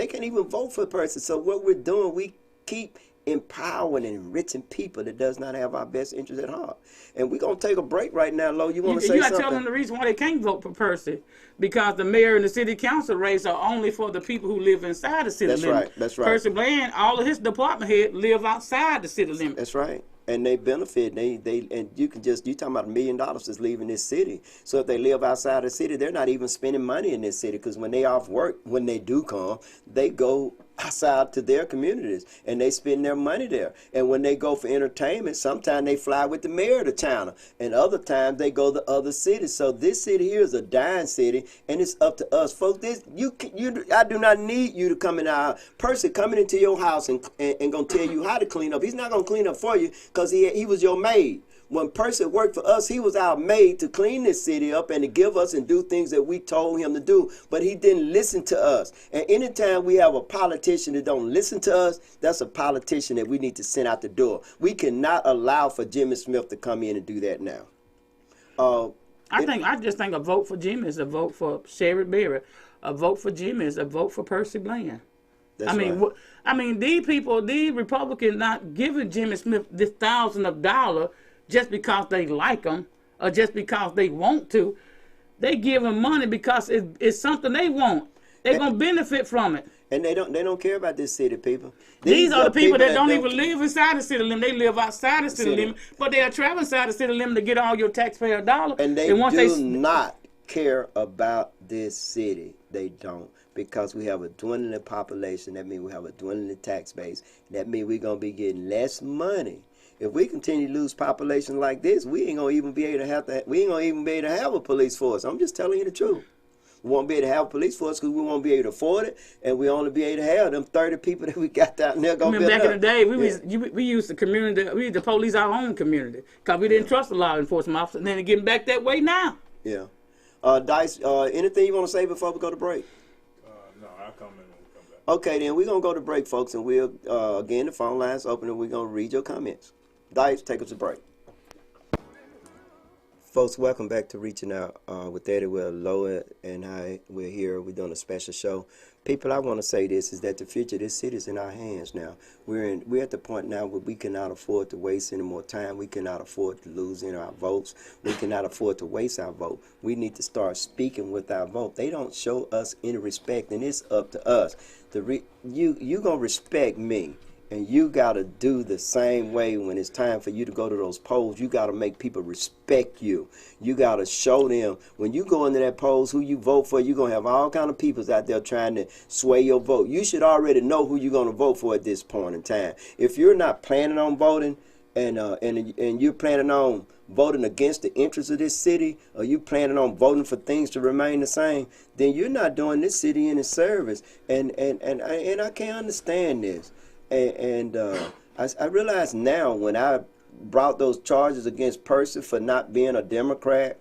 can't even vote for a person. So what we're doing, we keep empowering and enriching people that does not have our best interest at heart. And we're going to take a break right now, Lo. You want to say something? You got to tell them the reason why they can't vote for Percy. Because the mayor and the city council race are only for the people who live inside the city limits. Right, that's right. Percy Bland, all of his department heads live outside the city limits. That's right. And they benefit. And you talking about $1 million that's leaving this city. So if they live outside the city, they're not even spending money in this city, because when they off work, when they do come, they go outside to their communities and they spend their money there. And when they go for entertainment, sometimes they fly with the mayor to China, and other times they go to other cities. So this city here is a dying city, and it's up to us, folks. I do not need you to come in our person coming into your house and gonna tell you how to clean up. He's not gonna clean up for you because he was your maid. When Percy worked for us, he was our maid to clean this city up and to give us and do things that we told him to do. But he didn't listen to us. And anytime we have a politician that don't listen to us, that's a politician that we need to send out the door. We cannot allow for Jimmy Smith to come in and do that now. I just think a vote for Jimmy is a vote for Sherrod Berry. A vote for Jimmy is a vote for Percy Bland. That's right. I mean, these Republicans not giving Jimmy Smith this thousands of dollars just because they like him or just because they want to. They give him money because it's something they want. They're going to benefit from it. And they don't care about this city, people. These are the people that don't even live inside the city limit. They live outside the city limit, but they are traveling inside the city limit to get all your taxpayer dollars. And they do not care about this city. They don't. Because we have a dwindling population. That means we have a dwindling tax base. That means we're going to be getting less money. If we continue to lose population like this, we ain't gonna even be able to have a police force. I'm just telling you the truth. We won't be able to have a police force because we won't be able to afford it, and we only be able to have them 30 people that we got down there. Back in the day, we used the community, we used to police our own community because we didn't trust the law enforcement officer, and then they're getting back that way now. Yeah. Dice, anything you want to say before we go to break? No, I'll come in when we come back. Okay, then we're going to go to break, folks, and we'll, again, the phone line's open, and we're going to read your comments. Dice, take us a break. Folks, welcome back to Reaching Out with Eddie. We're Loa and we're here. We're doing a special show. People, I want to say this, is that the future of this city is in our hands now. We're at the point now where we cannot afford to waste any more time. We cannot afford to lose any of our votes. We cannot afford to waste our vote. We need to start speaking with our vote. They don't show us any respect, and it's up to us. You going to respect me. And you got to do the same way when it's time for you to go to those polls. You got to make people respect you. You got to show them when you go into that polls who you vote for. You're going to have all kind of people out there trying to sway your vote. You should already know who you're going to vote for at this point in time. If you're not planning on voting, and you're planning on voting against the interests of this city, or you planning on voting for things to remain the same, then you're not doing this city any service. And I can't understand this. I realize now when I brought those charges against Percy for not being a Democrat,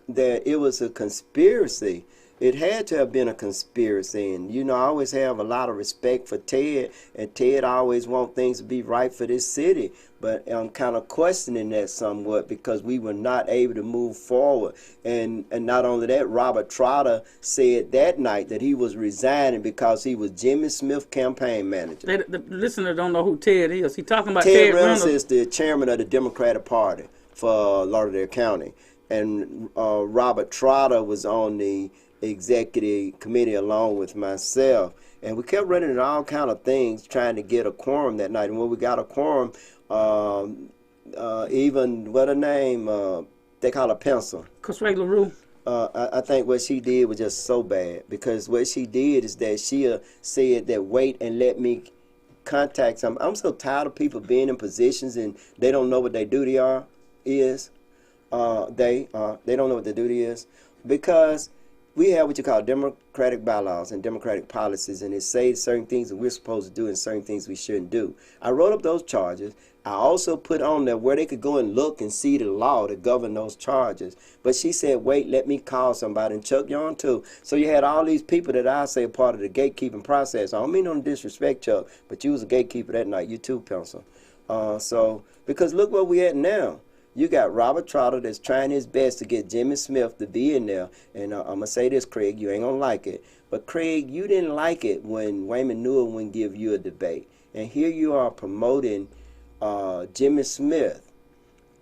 that it was a conspiracy. It had to have been a conspiracy. And, you know, I always have a lot of respect for Ted, and Ted always wants things to be right for this city. But I'm kind of questioning that somewhat because we were not able to move forward. And not only that, Robert Trotter said that night that he was resigning because he was Jimmy Smith campaign manager. The listener don't know who Ted is. He talking about Ted Reynolds is the chairman of the Democratic Party for Lauderdale County. And Robert Trotter was on the executive committee along with myself, and we kept running into all kind of things trying to get a quorum that night. And when we got a quorum, even what her name, they call her Pencil. Cosray LaRue. I think what she did was just so bad, because what she did is that she said that wait and let me contact some. I'm so tired of people being in positions and they don't know what their duty is. They don't know what their duty is, because we have what you call democratic bylaws and democratic policies, and it says certain things that we're supposed to do and certain things we shouldn't do. I wrote up those charges. I also put on there where they could go and look and see the law to govern those charges. But she said, wait, let me call somebody, and Chuck Young too. So you had all these people that I say are part of the gatekeeping process. I don't mean no disrespect, Chuck, but you was a gatekeeper that night. You too, Pencil. Because look where we at now. You got Robert Trotter that's trying his best to get Jimmy Smith to be in there. And I'm going to say this, Craig, you ain't going to like it. But, Craig, you didn't like it when Wayman Newell wouldn't give you a debate. And here you are promoting Jimmy Smith.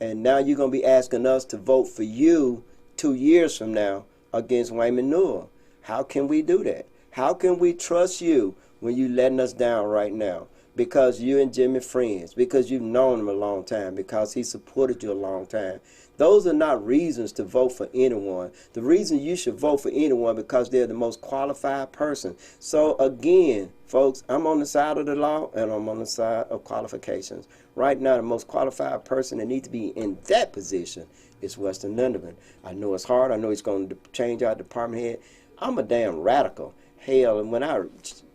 And now you're going to be asking us to vote for you 2 years from now against Wayman Newell. How can we do that? How can we trust you when you're letting us down right now? Because you and Jimmy friends, because you've known him a long time, because he supported you a long time. Those are not reasons to vote for anyone. The reason you should vote for anyone because they're the most qualified person. So again, folks, I'm on the side of the law and I'm on the side of qualifications. Right now, the most qualified person that needs to be in that position is Weston Lindeman. I know it's hard. I know he's going to change our department head. I'm a damn radical. Hell, and when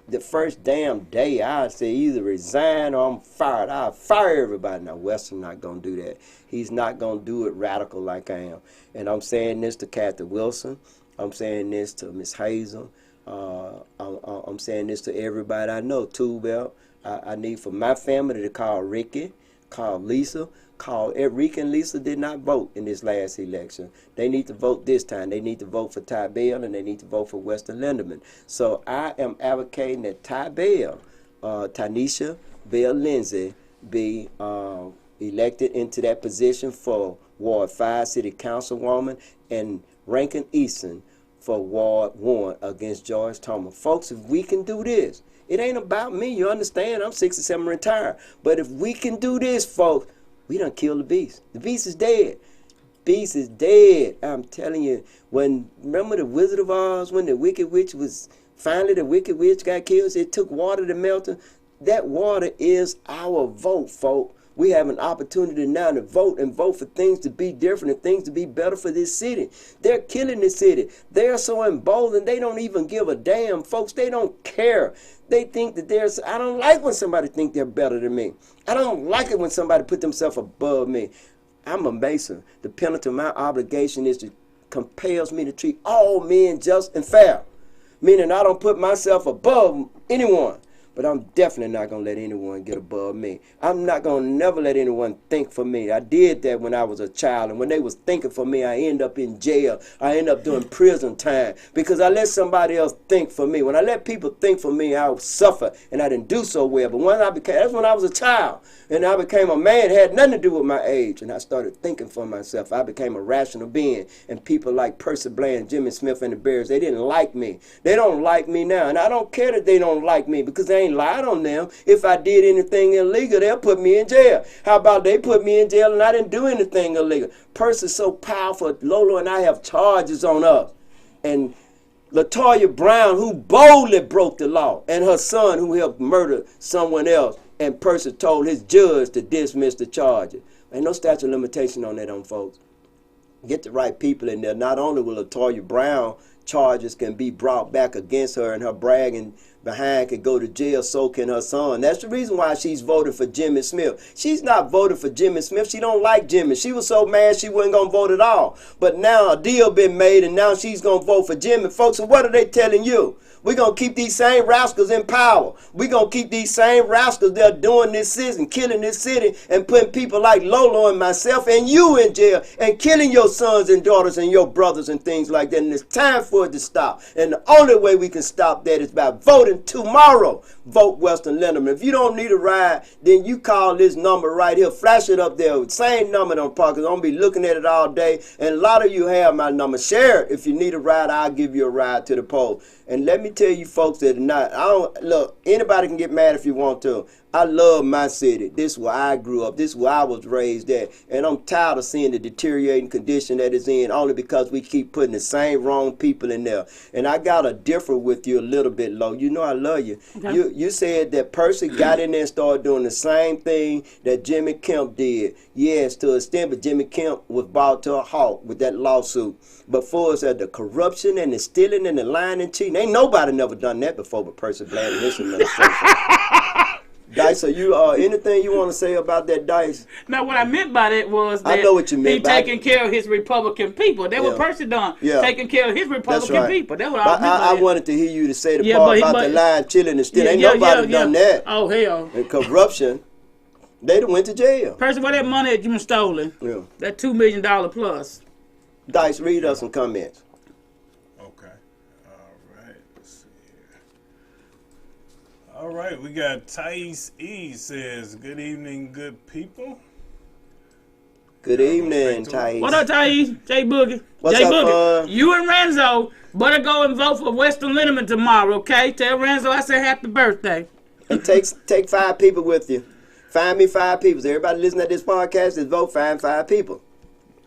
the first damn day I say either resign or I'm fired. I'll fire everybody. Now, Weston not going to do that. He's not going to do it radical like I am. And I'm saying this to Kathy Wilson. I'm saying this to Miss Hazel. I'm saying this to everybody I know. Tubel. I need for my family to call Ricky, call Lisa. Rick and Lisa did not vote in this last election. They need to vote this time. They need to vote for Ty Bell, and they need to vote for Weston Lindeman. So I am advocating that Ty Bell, Tanisha Bell Lindsay, be elected into that position for Ward 5 City Councilwoman, and Rankin Easton for Ward 1 against George Thomas. Folks, if we can do this, it ain't about me. You understand? I'm 67 retired. But if we can do this, folks, we done killed the beast. The beast is dead. Beast is dead. I'm telling you. Remember the Wizard of Oz, when the Wicked Witch finally the Wicked Witch got killed? It took water to melt her. That water is our vote, folks. We have an opportunity now to vote and vote for things to be different and things to be better for this city. They're killing this city. They're so emboldened, they don't even give a damn, folks. They don't care. They think that I don't like when somebody think they're better than me. I don't like it when somebody put themselves above me. I'm a Mason. The penalty of my obligation compels me to treat all men just and fair. Meaning I don't put myself above anyone. But I'm definitely not going to let anyone get above me. I'm not going to never let anyone think for me. I did that when I was a child. And when they was thinking for me, I end up in jail. I end up doing prison time because I let somebody else think for me. When I let people think for me, I would suffer. And I didn't do so well. But that's when I was a child. And I became a man. It had nothing to do with my age. And I started thinking for myself. I became a rational being. And people like Percy Bland, Jimmy Smith, and the Bears, they didn't like me. They don't like me now. And I don't care that they don't like me because they ain't lied on them. If I did anything illegal, they'll put me in jail. How about they put me in jail and I didn't do anything illegal? Percy's so powerful. Lolo and I have charges on us. And LaToya Brown, who boldly broke the law, and her son, who helped murder someone else, and person told his judge to dismiss the charges. Ain't no statute of limitation on that, folks. Get the right people in there. Not only will LaToya Brown charges can be brought back against her and her bragging behind could go to jail, so can her son. That's the reason why she's voting for Jimmy Smith. She's not voting for Jimmy Smith. She don't like Jimmy. She was so mad she wasn't going to vote at all. But now a deal been made and now she's going to vote for Jimmy. Folks, so what are they telling you? We're going to keep these same rascals in power. We're going to keep these same rascals that are doing this city, killing this city, and putting people like Lolo and myself and you in jail, and killing your sons and daughters and your brothers and things like that. And it's time for it to stop. And the only way we can stop that is by voting tomorrow. Vote Western Linderman. If you don't need a ride, then you call this number right here. Flash it up there. Same number on park. I'm going to be looking at it all day. And a lot of you have my number. Share it. If you need a ride, I'll give you a ride to the poll. And let me tell you folks that look, anybody can get mad if you want to. I love my city. This is where I grew up. This is where I was raised at. And I'm tired of seeing the deteriorating condition that it's in only because we keep putting the same wrong people in there. And I got to differ with you a little bit, Lo. You know I love you. Okay. You said that Percy got in there and started doing the same thing that Jimmy Kemp did. Yes, to an extent, but Jimmy Kemp was brought to a halt with that lawsuit. But for us at the corruption and the stealing and the lying and cheating, ain't nobody never done that before but Percy Bland in this administration. Dice, so you anything you want to say about that, Dice? Now, what I meant by that was that I know what you meant he taking care of his Republican people. That what Percy done. Yeah. Taking care of his Republican people. That's what I meant by I wanted to hear you to say the part about the lying, chilling, and stealing. Ain't nobody done that. Oh, hell. And corruption. They done went to jail. Percy, where that money that you been stolen? Yeah. That $2 million plus. Dice, read us some comments. Okay. All right. Let's see here. All right. We got Thais E says, good evening, good people. Good evening, Thais. What up, Thais? Jay Boogie. What's Jay up, Boogie. You and Renzo better go and vote for Western Linderman tomorrow, okay? Tell Renzo I said happy birthday. And take 5 people with you. Find me 5 people. So everybody listening to this podcast is vote, find 5 people.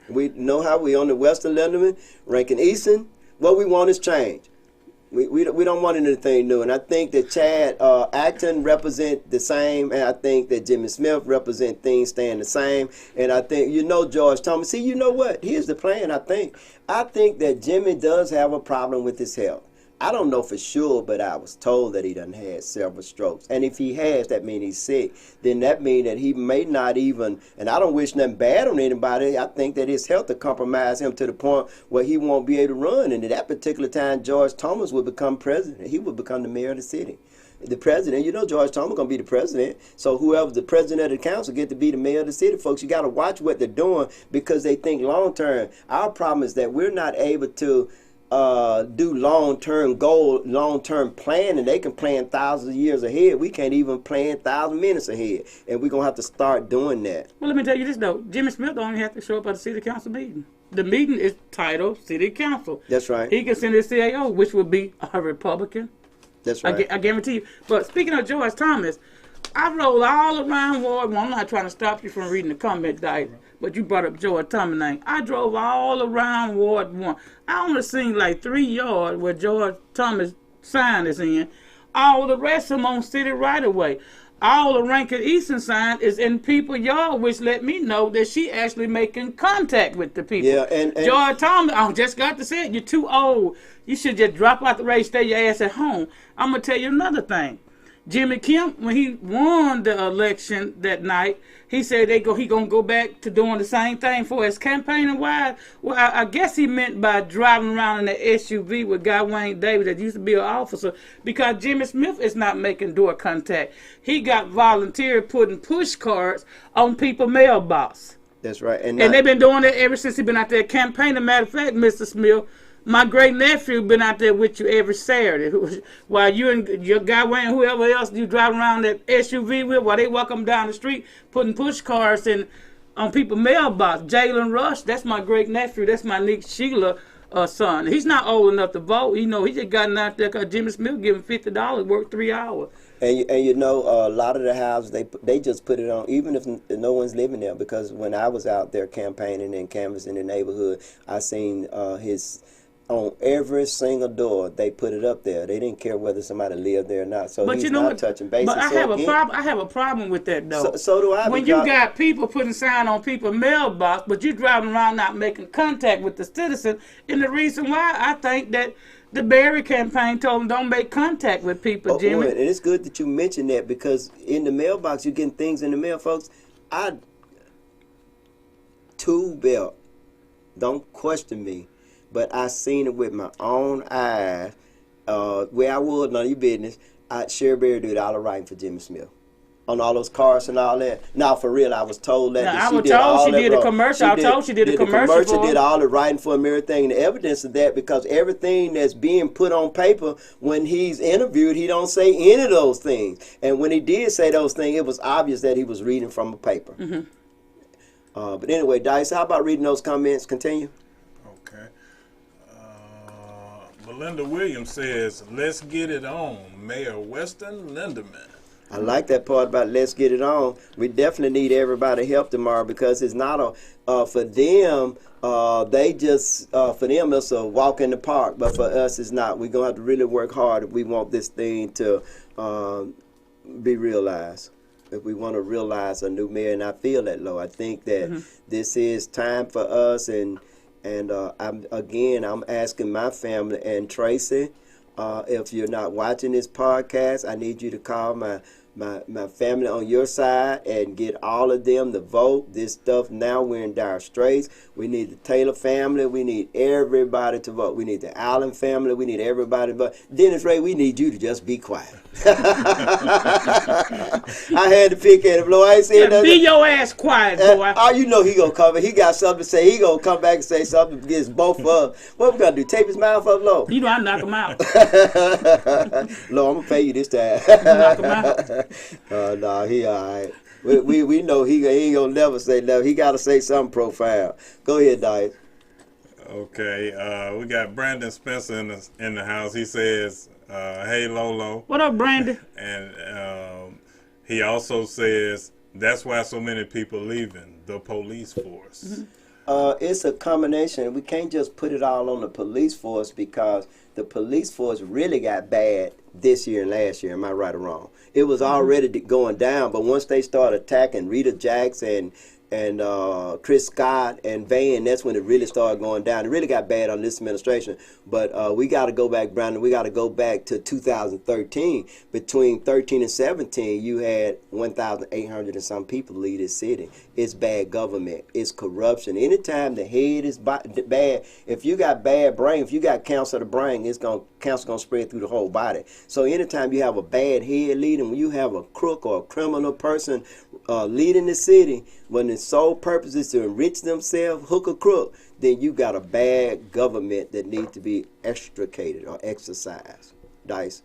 We know how we on the Western Linderman, Rankin Easton. What we want is change. We don't want anything new. And I think that Chad Acton represent the same, and I think that Jimmy Smith represent things staying the same. And I think, George Thomas. See, you know what? Here's the plan, I think. I think that Jimmy does have a problem with his health. I don't know for sure, but I was told that he done had several strokes. And if he has, that means he's sick. Then that means that he may not even, and I don't wish nothing bad on anybody, I think that his health will compromise him to the point where he won't be able to run. And at that particular time, George Thomas would become president. He would become the mayor of the city. The president, George Thomas going to be the president. So whoever's the president of the council get to be the mayor of the city. Folks, you got to watch what they're doing because they think long term. Our problem is that we're not able to do long-term planning. They can plan thousands of years ahead. We can't even plan 1,000 minutes ahead, and we're gonna have to start doing that. Well, let me tell you this though: Jimmy Smith don't even have to show up at the city council meeting. The meeting is titled City Council. That's right. He can send his CAO, which would be a Republican. That's right. I guarantee you. But speaking of George Thomas, I rolled all around Ward 1. I'm not trying to stop you from reading the comment, Dice, but you brought up George Thomas' name. I drove all around Ward 1. I only seen like 3 yards where George Thomas' sign is in. All the rest of them on city right away. All the Rankin Easton sign is in people's yard, which let me know that she actually making contact with the people. Yeah, and George Thomas, I just got to say it, you're too old. You should just drop out the race, stay your ass at home. I'm going to tell you another thing. Jimmy Kemp, when he won the election that night, he said he gonna go back to doing the same thing for his campaign. And why? Well, I guess he meant by driving around in the SUV with Guy Wayne Davis that used to be an officer, because Jimmy Smith is not making door contact. He got volunteers putting push cards on people's mailbox. That's right. And they've been doing it ever since he's been out there campaigning. Matter of fact, Mr. Smith, my great nephew been out there with you every Saturday, while you and your guy Wayne, whoever else you drive around that SUV with, while they walk them down the street, putting push cards on people's mailbox. Jalen Rush, that's my great nephew. That's my niece Sheila son. He's not old enough to vote. He just gotten out there because Jimmy Smith gave him $50, worked 3 hours. And a lot of the houses, they just put it on, even if no one's living there, because when I was out there campaigning and canvassing the neighborhood, I seen his on every single door, they put it up there. They didn't care whether somebody lived there or not. So But he's you know not what? touching bases. But I So have a again, problem. I have a problem with that though. So do I. When you because- got people putting sign on people's mailbox, but you driving around not making contact with the citizen, and the reason why I think that the Barry campaign told them don't make contact with people, Jimmy. And it's good that you mentioned that because in the mailbox, you're getting things in the mail, folks. Tool belt. Don't question me. But I seen it with my own eyes. Where I was, none of your business. Sherry Berry did all the writing for Jimmy Smith. On all those cars and all that. Now, for real, I was told that. Now, that I she was did told all she that did a wrong. commercial. I told she did a commercial for did him. all the writing for him, everything. And the evidence of that, because everything that's being put on paper, when he's interviewed, he don't say any of those things. And when he did say those things, it was obvious that he was reading from a paper. Mm-hmm. But anyway, Dice, how about reading those comments? Continue. Okay. Belinda Williams says, "Let's get it on, Mayor Weston Linderman." I like that part about let's get it on. We definitely need everybody help tomorrow because it's not for them. They just for them it's a walk in the park, but for us it's not. We're gonna have to really work hard if we want this thing to be realized. If we want to realize a new mayor, and I feel that, Lo. I think that this is time for us, and I'm asking my family and Tracy. If you're not watching this podcast, I need you to call my family on your side and get all of them to vote. This stuff now, we're in dire straits. We need the Taylor family. We need everybody to vote. We need the Allen family. We need everybody to vote. Dennis Ray, we need you to just be quiet. I had to pick at him, Lord. I ain't saying nothing. Be your ass quiet, boy. Oh, you know he gonna come. He got something to say. He gonna come back and say something against both of us. What we gonna do? Tape his mouth up, Lord? You know I knock him out. Lord, I'm gonna pay you this time. Knock him out. No, he all right. We know he ain't gonna never say nothing. He gotta say something profound. Go ahead, Dice. Okay, we got Brandon Spencer in the house. He says, "Hey Lolo," What up, Brandon? and he also says that's why so many people leaving the police force. It's a combination. We can't just put it all on the police force because the police force really got bad this year and last year. Am I right or wrong? It was already going down, but once they started attacking Rita Jackson and Chris Scott and Van, that's when it really started going down. It really got bad on this administration. But we got to go back, Brandon. We got to go back to 2013. Between 13 and 17, you had 1,800 and some people leave this city. It's bad government. It's corruption. Anytime the head is bad, if you got bad brain, if you got cancer of the brain, cancer gonna spread through the whole body. So anytime you have a bad head leading, when you have a crook or a criminal person leading the city, when the sole purpose is to enrich themselves, hook or crook, then you got a bad government that needs to be extricated or exercised. Dice.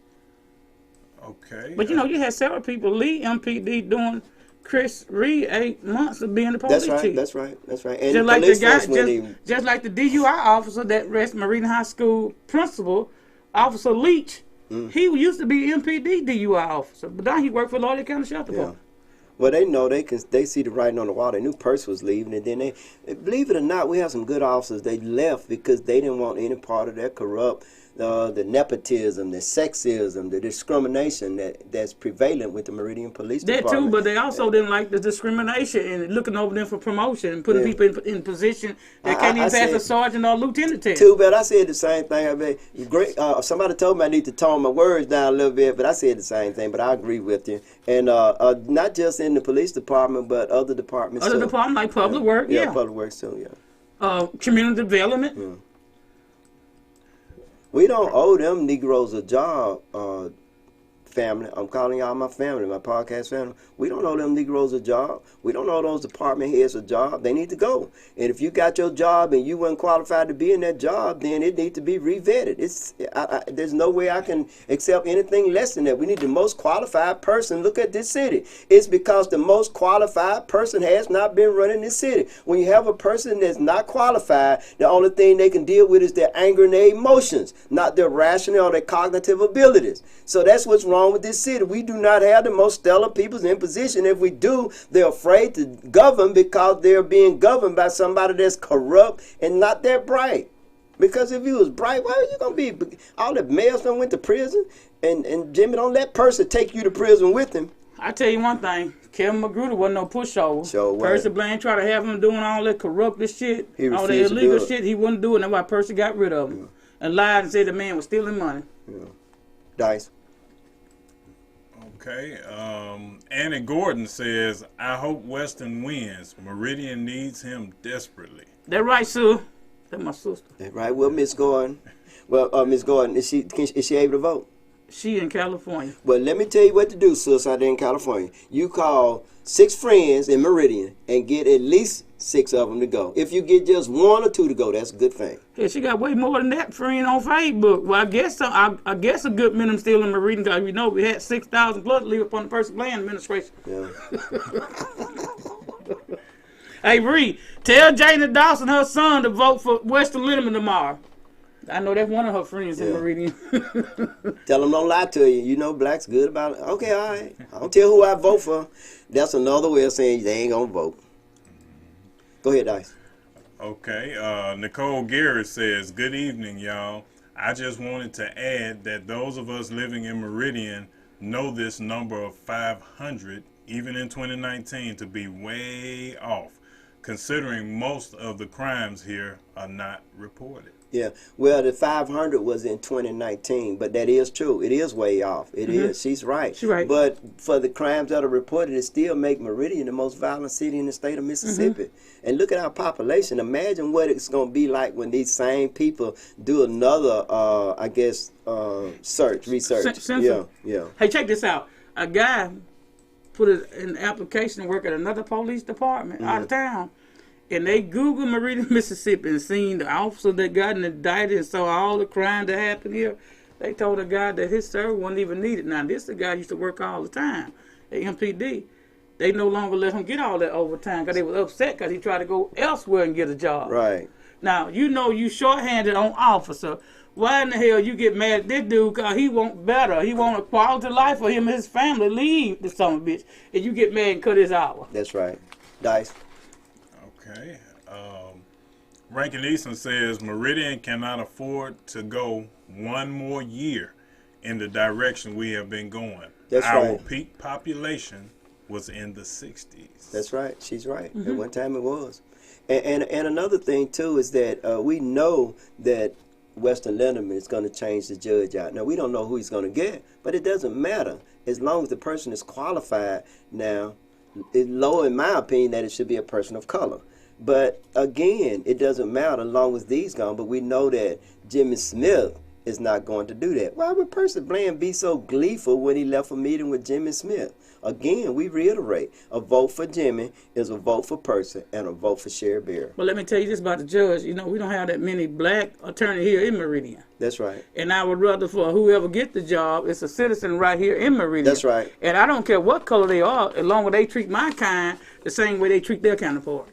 Okay. But you know, you had several people leave MPD during Chris Reed 8 months of being the police chief. That's right. And Just like the police guy, force when he- just like the DUI officer that arrested Marina High School principal, Officer Leach. He used to be MPD DUI officer, but now he worked for Lawley County Sheriff Department. Well, they know they see the writing on the wall. They knew Percy was leaving, and then they, believe it or not, we have some good officers. They left because they didn't want any part of that corrupt, the nepotism, the sexism, the discrimination that's prevalent with the Meridian Police That Department. too, but they also didn't like the discrimination and looking over them for promotion and putting people in position that can't even pass a sergeant or lieutenant test. Too bad. I said the same thing. I mean, great. Somebody told me I need to tone my words down a little bit, but I said the same thing. But I agree with you, and not just in the police department, but other departments. Other too. department like public work, yeah. Public works too. Yeah. Community development. We don't owe them Negroes a job, family. I'm calling y'all my family, my podcast family. We don't owe them Negroes a job. We don't owe those department heads a job. They need to go. And if you got your job and you weren't qualified to be in that job, then it needs to be revetted. There's no way I can accept anything less than that. We need the most qualified person. Look at this city. It's because the most qualified person has not been running this city. When you have a person that's not qualified, the only thing they can deal with is their anger and their emotions, not their rational or their cognitive abilities. So that's what's wrong with this city. We do not have the most stellar people in position. If we do, they're afraid to govern because they're being governed by somebody that's corrupt and not that bright. Because if he was bright, why are you gonna be? All the males done went to prison, and Jimmy, don't let Percy take you to prison with him. I tell you one thing, Kevin McGruder wasn't no pushover. Sure wasn't. Percy Bland tried to have him doing all that corrupted shit, He all that refused to illegal do it. shit. He wouldn't do it. That's why Percy got rid of him and lied and said the man was stealing money. Dice. Okay. Annie Gordon says, I hope Weston wins. Meridian needs him desperately. That right, Sue? That's my sister. Right. Well, Miss Gordon. Well, Miss Gordon, is she able to vote? She in California. Well, let me tell you what to do, sis, out there in California. You call 6 friends in Meridian and get at least 6 of them to go. If you get just 1 or 2 to go, that's a good thing. Yeah, she got way more than that friend on Facebook. Well, I guess a good minimum still in Meridian because we know we had 6,000 plus leave upon the Percy Bland administration. Yeah. Hey, Bree, tell Jana Dawson her son to vote for Western Lindemann tomorrow. I know that's one of her friends in Meridian. Tell them don't lie to you. You know black's good about it. Okay, all right. I don't tell who I vote for. That's another way of saying they ain't gonna vote. Go ahead, Dice. Okay. Nicole Garrett says, good evening, y'all. I just wanted to add that those of us living in Meridian know this number of 500, even in 2019, to be way off, considering most of the crimes here are not reported. Yeah, well, the 500 was in 2019, but that is true. It is way off. It is. She's right. She's right. But for the crimes that are reported, it still make Meridian the most violent city in the state of Mississippi. And look at our population. Imagine what it's going to be like when these same people do another, research. Census. Yeah. Hey, check this out. A guy put an application to work at another police department out of town. And they Googled Meridian, Mississippi and seen the officer that got indicted and saw all the crime that happened here. They told the guy that his service wasn't even needed. Now, this the guy used to work all the time at MPD. They no longer let him get all that overtime because they was upset because he tried to go elsewhere and get a job. Right. Now, you know you shorthanded on officer. Why in the hell you get mad at this dude because he want better? He want a quality life for him and his family. Leave the son of a bitch. And you get mad and cut his hour. That's right. Dice. Okay. Rankin Easton says Meridian cannot afford to go one more year in the direction we have been going. That's Our right. peak population was in the 60s. That's right. She's right. At one time it was. And another thing, too, is that we know that Western Lindemann is going to change the judge out. Now, we don't know who he's going to get, but it doesn't matter. As long as the person is qualified now, it's low in my opinion that it should be a person of color. But again, it doesn't matter as long as these gone. But we know that Jimmy Smith is not going to do that. Why would Percy Bland be so gleeful when he left a meeting with Jimmy Smith? Again, we reiterate, a vote for Jimmy is a vote for Percy and a vote for Sherry Berry. Well, let me tell you this about the judge. You know, we don't have that many black attorneys here in Meridian. That's right. And I would rather for whoever get the job, it's a citizen right here in Meridian. That's right. And I don't care what color they are, as long as they treat my kind the same way they treat their counterpart.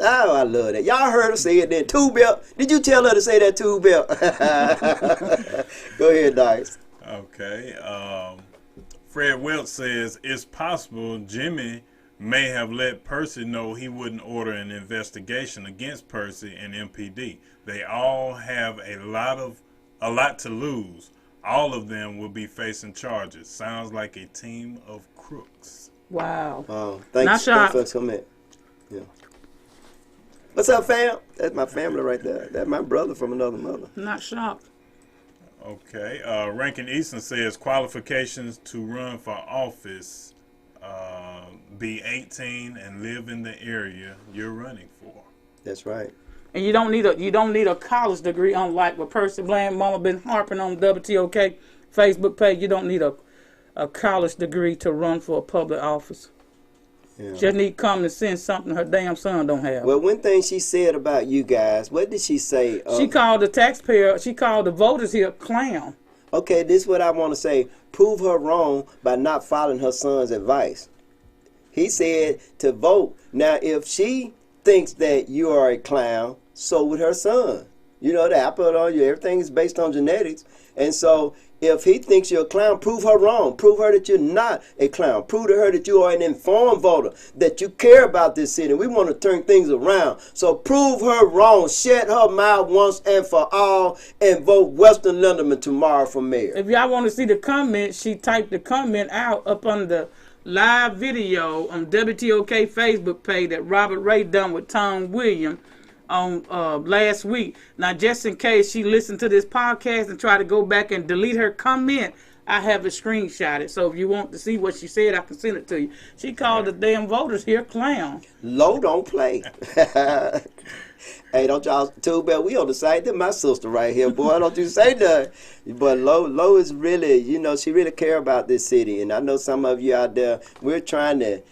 Oh, I love that. Y'all heard her say it then. Two-Belt. Did you tell her to say that, Two-Belt? Go ahead, Dice. Okay. Fred Welch says, it's possible Jimmy may have let Percy know he wouldn't order an investigation against Percy and MPD. They all have a lot to lose. All of them will be facing charges. Sounds like a team of crooks. Wow. Oh, Not thanks shocked. for comment. Yeah. What's up, fam? That's my family right there. That's my brother from another mother. Not shocked. Okay. Rankin Easton says qualifications to run for office, be 18 and live in the area you're running for. That's right. And you don't need a college degree, unlike what Percy Bland Mama been harping on WTOK Facebook page. You don't need a college degree to run for a public office. Yeah. Just need common sense, something her damn son don't have. Well, one thing she said about you guys, what did she say? She called the voters here clown. Okay, this is what I want to say. Prove her wrong by not following her son's advice. He said to vote. Now, if she thinks that you are a clown, so would her son. You know, the apple on you, everything is based on genetics. And so If he thinks you're a clown, prove her wrong. Prove her that you're not a clown. Prove to her that you are an informed voter, that you care about this city. We want to turn things around. So prove her wrong. Shut her mouth once and for all, and vote Weston Linderman tomorrow for mayor. If y'all want to see the comment, she typed the comment out up on the live video on WTOK Facebook page that Robert Ray done with Tom Williams on last week. Now, just in case she listened to this podcast and try to go back and delete her comment, I have it screenshotted. So if you want to see what she said, I can send it to you. She called the damn voters here clown. Low don't play. Hey, don't y'all, Too Bad, we on the side. That's my sister right here, boy. Don't you say that. But Lo is really, you know, she really care about this city. And I know some of you out there, we're trying to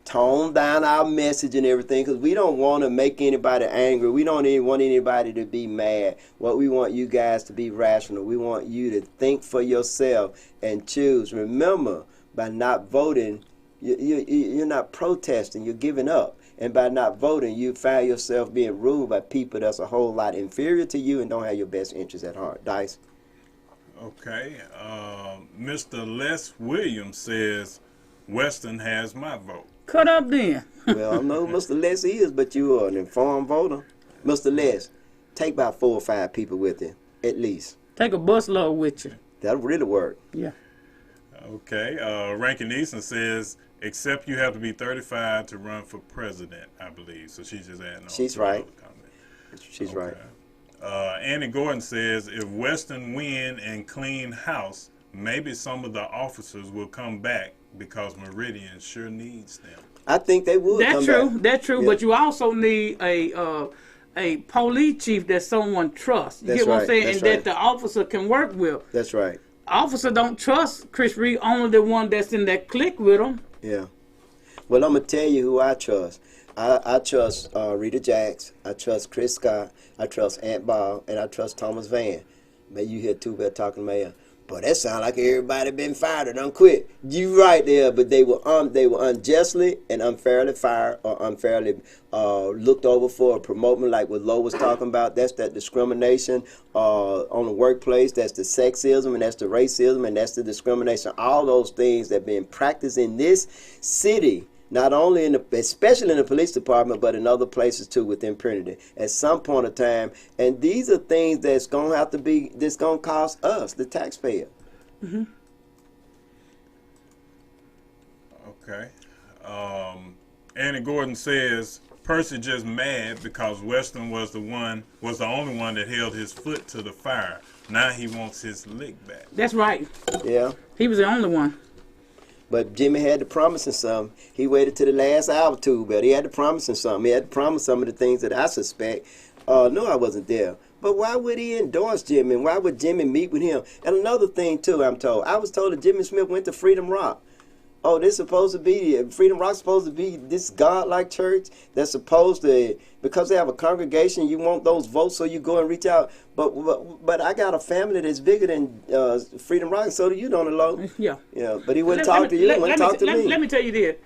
tone down our message and everything because we don't want to make anybody angry. We don't even want anybody to be mad. What we want you guys to be rational. We want you to think for yourself and choose. Remember, by not voting, you're not protesting. You're giving up. And by not voting, you find yourself being ruled by people that's a whole lot inferior to you and don't have your best interests at heart. Dice? Okay. Mr. Les Williams says, Weston has my vote. Cut up then. Well, I don't know who Mr. Les is, but you are an informed voter. Mr. Les, take about 4 or 5 people with you, at least. Take a busload with you. That'll really work. Yeah. Okay. Rankin Easton says, except you have to be 35 to run for president, I believe. So she's just adding on. She's right. She's right. Annie Gordon says, if Weston win and clean house, maybe some of the officers will come back because Meridian sure needs them. I think they would. That's true. Back. That's true. Yeah. But you also need a police chief that someone trusts. You get what I'm saying? And that the officer can work with. That's right. Officer don't trust Chris Reed, only the one that's in that clique with him. Yeah. Well, I'm going to tell you who I trust. I trust Rita Jacks. I trust Chris Scott. I trust Ant Ball. And I trust Thomas Van. Maybe you hear Too Bad talking to me. Boy, that sound like everybody been fired or done quit. You right there, but they were unjustly and unfairly fired or unfairly looked over for a promotion, like what Lo was talking about. That's that discrimination on the workplace. That's the sexism and that's the racism and that's the discrimination. All those things that been practiced in this city. Not only especially in the police department, but in other places too with impunity at some point of time. And these are things that's going to cost us, the taxpayer. Mm-hmm. Okay. Annie Gordon says, Percy just mad because Weston was the only one that held his foot to the fire. Now he wants his lick back. That's right. Yeah. He was the only one. But Jimmy had to promise him something. He waited to the last hour too, but he had to promise him something. He had to promise some of the things that I suspect. No, I wasn't there. But why would he endorse Jimmy? Why would Jimmy meet with him? And another thing too, I was told that Jimmy Smith went to Freedom Rock. Oh, this supposed to be, Freedom Rock's supposed to be this God-like church that's supposed to, because they have a congregation, you want those votes, so you go and reach out. But I got a family that's bigger than Freedom Rock, so do you, don't know. Yeah. Yeah, but he wouldn't talk to you, he wouldn't talk to me. Let me tell you this.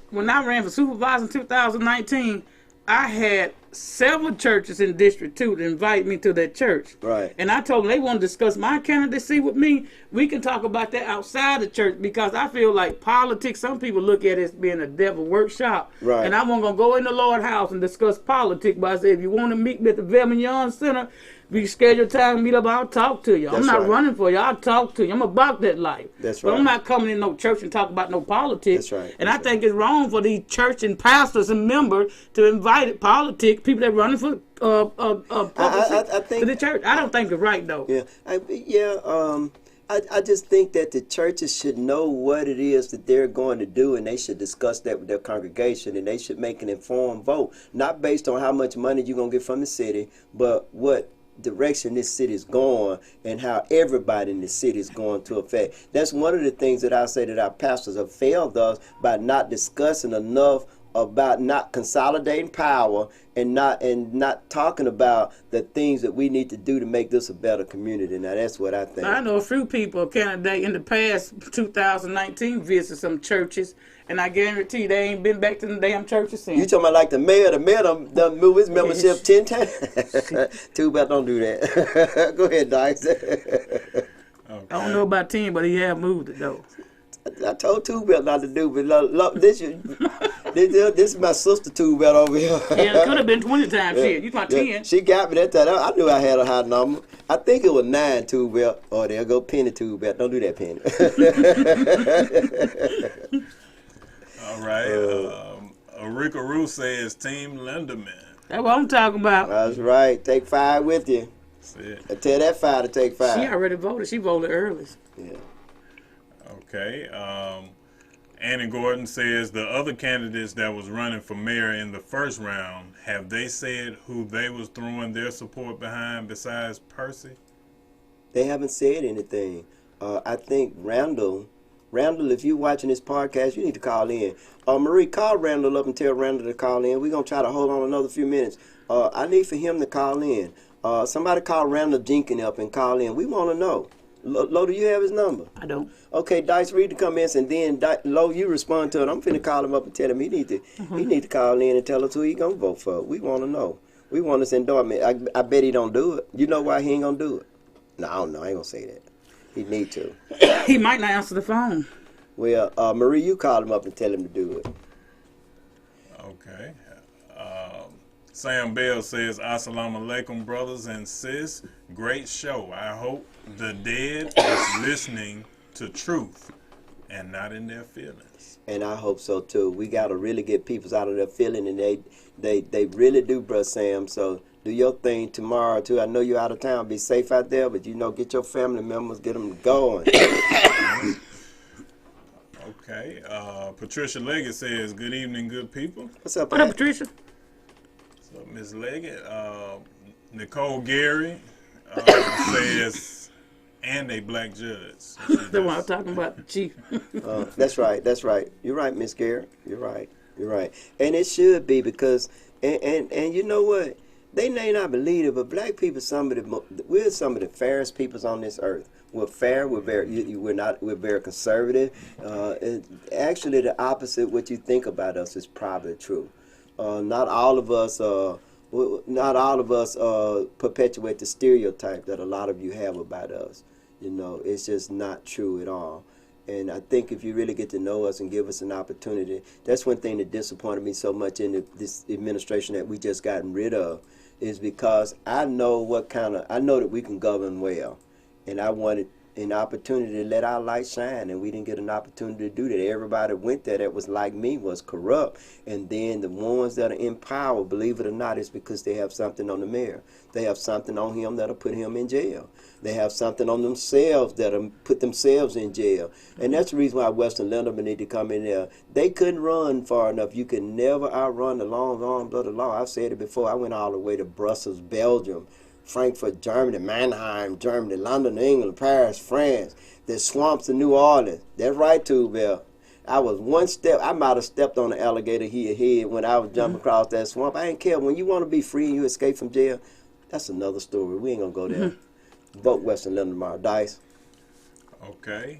When I ran for supervisor in 2019, I had several churches in District 2 to invite me to their church. Right. And I told them they want to discuss my candidacy with me. We can talk about that outside the church because I feel like politics, some people look at it as being a devil workshop. Right. And I wasn't going to go in the Lord's house and discuss politics, but I said, if you want to meet me at the Velman Young Center, we schedule time to meet up, I'll talk to you. I'm not running for you. I'll talk to you. I'm about that life. That's right. But I'm not coming in no church and talk about no politics. That's right. And I think it's wrong for these church and pastors and members to invite politics, people that running for to the church. I don't think it's right, though. Yeah. I just think that the churches should know what it is that they're going to do, and they should discuss that with their congregation, and they should make an informed vote, not based on how much money you're going to get from the city, but what direction this city is going and how everybody in the city is going to affect. That's one of the things that I say that our pastors have failed us by not discussing enough about not consolidating power and not talking about the things that we need to do to make this a better community. Now that's what I think. I know a few people candidate in the past 2019 visited some churches, and I guarantee they ain't been back to the damn churches since. You talking about like the mayor done moved his membership 10 times? Too bad, don't do that. Go ahead, Dice. Okay. I don't know about 10, but he have moved it though. I told Two Belt not to do, but this is my sister Two Belt over here. Yeah, it could have been 20 times. Shit, you talking 10? She got me that time. I knew I had a high number. I think it was 9 Two Belt. Oh, there go Penny Two Belt. Don't do that, Penny. All right. Rika Roo says Team Linderman. That's what I'm talking about. That's right. Take 5 with you. That's it. I tell that 5 to take 5. She already voted. She voted early. Yeah. Okay. Annie Gordon says the other candidates that was running for mayor in the first round, have they said who they was throwing their support behind besides Percy? They haven't said anything. I think Randall, if you're watching this podcast, you need to call in. Marie, call Randall up and tell Randall to call in. We're going to try to hold on another few minutes. I need for him to call in. Somebody call Randall Jenkins up and call in. We want to know. Lo, do you have his number? I don't. Okay, Dice, read the comments, and then Lo, you respond to it. I'm finna call him up and tell him he need to call in and tell us who he gonna vote for. We want to know. We want his endorsement. I bet he don't do it. You know why he ain't gonna do it? No, I don't know. I ain't gonna say that. He need to. He might not answer the phone. Well, Marie, you call him up and tell him to do it. Okay. Sam Bell says, Assalamu alaikum, brothers and sis. Great show. I hope the dead is listening to truth and not in their feelings. And I hope so too. We gotta really get people out of their feeling, and they really do, Bruh Sam. So do your thing tomorrow too. I know you're out of town. Be safe out there, but get your family members, get them going. Okay. Patricia Leggett says, good evening, good people. What's up, What up, Pat? Patricia? So Ms. Leggett, Nicole Gary says, and a black judge. The one I'm talking about, the chief. That's right. That's right. You're right, Miss Garrett. You're right. You're right. And it should be because, and you know what? They may not believe it, but black people, we're some of the fairest peoples on this earth. We're fair. We're very conservative. Actually, the opposite. What you think about us is probably true. Not all of us perpetuate the stereotype that a lot of you have about us. It's just not true at all. And I think if you really get to know us and give us an opportunity, that's one thing that disappointed me so much in this administration that we just gotten rid of, is because I know that we can govern well, and I wanted an opportunity to let our light shine, and we didn't get an opportunity to do that. Everybody went there that was like me was corrupt, and then the ones that are in power, believe it or not, is because they have something on the mayor. They have something on him that'll put him in jail. They have something on themselves that'll put themselves in jail. And that's the reason why Western Linderman need to come in there. They couldn't run far enough. You can never outrun the long arms of the law. I've said it before. I went all the way to Brussels, Belgium, Frankfurt, Germany, Mannheim, Germany, London, England, Paris, France, the swamps of New Orleans. That's right, too, Bill. I was one step. I might have stepped on the alligator head when I was jumping across that swamp. I ain't care. When you want to be free and you escape from jail, that's another story. We ain't going to go there. Vote Western Linderman. Dice. Okay.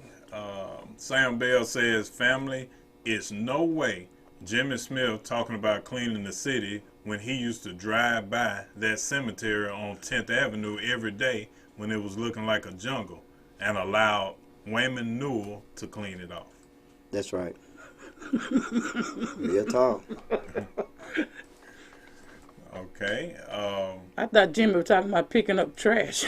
Sam Bell says, family, it's no way Jimmy Smith talking about cleaning the city when he used to drive by that cemetery on 10th Avenue every day when it was looking like a jungle and allowed Wayman Newell to clean it off. That's right. Real talk. Okay. I thought Jimmy was talking about picking up trash.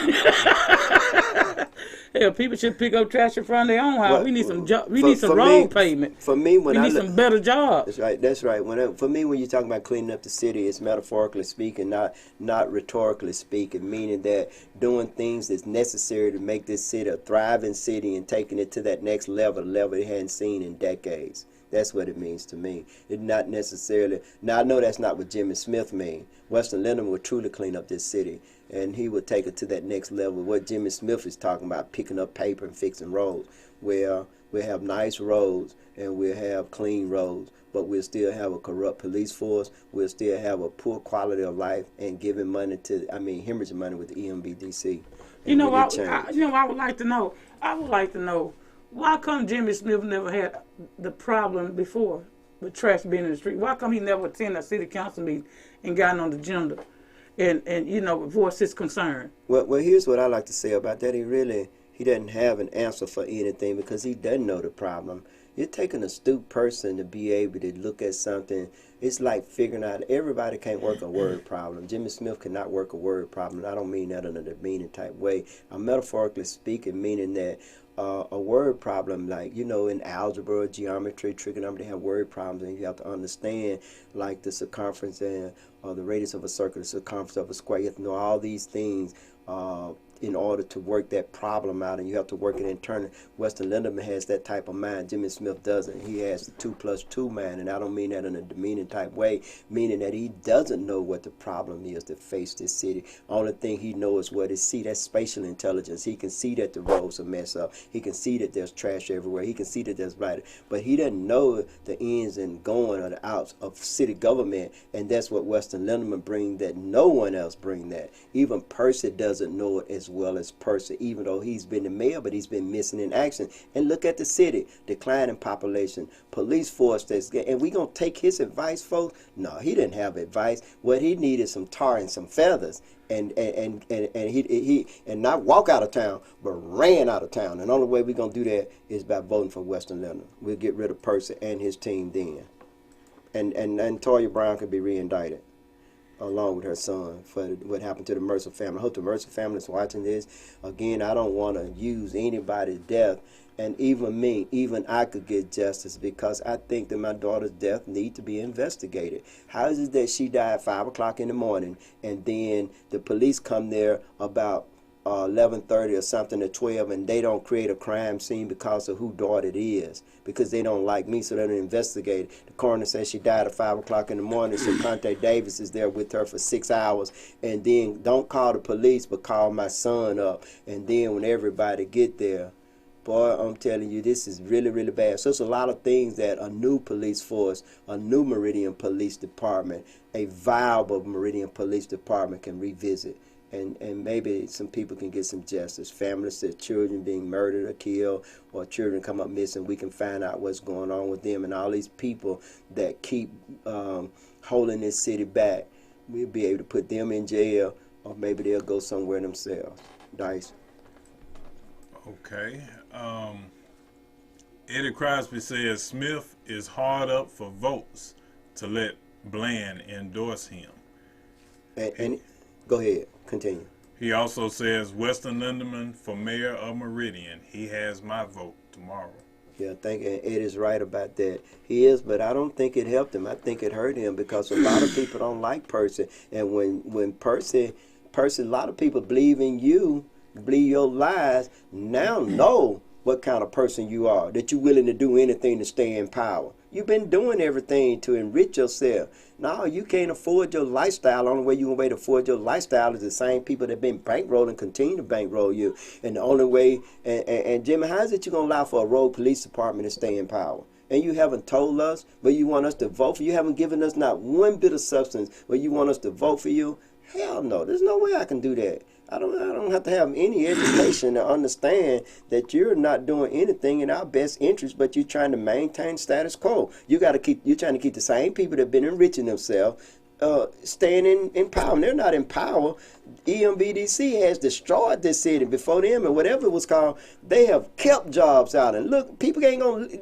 Hell, people should pick up trash in front of their own house. Well, we need some we need some road pavement. For me, when we need some better jobs. That's right. That's right. For me, when you're talking about cleaning up the city, it's metaphorically speaking, not rhetorically speaking. Meaning that doing things that's necessary to make this city a thriving city and taking it to that next level, the level it hadn't seen in decades. That's what it means to me. It's not necessarily. Now I know that's not what Jimmy Smith mean. Western Linderman would truly clean up this city, and he would take it to that next level. What Jimmy Smith is talking about, picking up paper and fixing roads, where we'll have nice roads and we'll have clean roads, but we'll still have a corrupt police force. We'll still have a poor quality of life and giving money hemorrhaging money with the EMBDC. I would like to know. I would like to know, why come Jimmy Smith never had the problem before with trash being in the street? Why come he never attended a city council meeting and gotten on the agenda and voiced his concern? Well, here's what I like to say about that. he doesn't have an answer for anything because he doesn't know the problem. You're taking a astute person to be able to look at something. It's like figuring out everybody can't work a word problem. Jimmy Smith cannot work a word problem. I don't mean that in a demeaning type way. I'm metaphorically speaking, meaning that a word problem, like, you know, in algebra, geometry, trigonometry, they have word problems, and you have to understand, like the circumference and the radius of a circle, the circumference of a square. You have to know all these things in order to work that problem out, and you have to work it internally. Weston Lindemann has that type of mind. Jimmy Smith doesn't. He has the 2 plus 2 mind, and I don't mean that in a demeaning type way, meaning that he doesn't know what the problem is that face this city. Only thing he knows is what he see. That's spatial intelligence. He can see that the roads are messed up. He can see that there's trash everywhere. He can see that there's blighted. But he doesn't know the ins and going or the outs of city government, and that's what Weston Lindemann brings that no one else brings that. Even Percy doesn't know it as well as Percy, even though he's been the mayor, but he's been missing in action. And look at the city, declining population, police force and we gonna take his advice, folks? No, he didn't have advice. What he needed some tar and some feathers, and he not walk out of town, but ran out of town. And the only way we're gonna do that is by voting for Weston Lindemann. We'll get rid of Percy and his team then, and Toya Brown can be reindicted along with her son for what happened to the Mercer family. I hope the Mercer family is watching this. Again, I don't want to use anybody's death, and even me, even I could get justice, because I think that my daughter's death need to be investigated. How is it that she died at 5 o'clock in the morning, and then the police come there about 11:30 or something to 12, and they don't create a crime scene because of who daughter it is, because they don't like me, so they don't investigate it. The coroner says she died at 5 o'clock in the morning, so Conte Davis is there with her for 6 hours, and then don't call the police, but call my son up, and then when everybody get there, boy, I'm telling you, this is really, really bad. So it's a lot of things that a new police force, a new Meridian Police Department, a viable Meridian Police Department can revisit. And maybe some people can get some justice. Families that children being murdered or killed, or children come up missing, we can find out what's going on with them. And all these people that keep holding this city back, we'll be able to put them in jail, or maybe they'll go somewhere themselves. Dice. Okay. Eddie Crosby says Smith is hard up for votes to let Bland endorse him. And go ahead, continue. He also says Weston Lindemann for mayor of Meridian. He has my vote tomorrow. Yeah, I think Ed is right about that. He is, but I don't think it helped him. I think it hurt him, because a lot of people don't like Percy. And when Percy, a lot of people believe in you, believe your lies, now know what kind of person you are, that you're willing to do anything to stay in power. You've been doing everything to enrich yourself. No, you can't afford your lifestyle. The only way you can wait to afford your lifestyle is the same people that have been bankrolling continue to bankroll you. And the only way, and Jimmy, how is it you're going to allow for a rogue police department to stay in power? And you haven't told us, but you want us to vote for you. You haven't given us not one bit of substance, but you want us to vote for you? Hell no, there's no way I can do that. I don't have to have any education to understand that you're not doing anything in our best interest, but you're trying to maintain status quo. You're trying to keep the same people that have been enriching themselves staying in power. And they're not in power. EMBDC has destroyed this city. Before them, and whatever it was called, they have kept jobs out. And look, people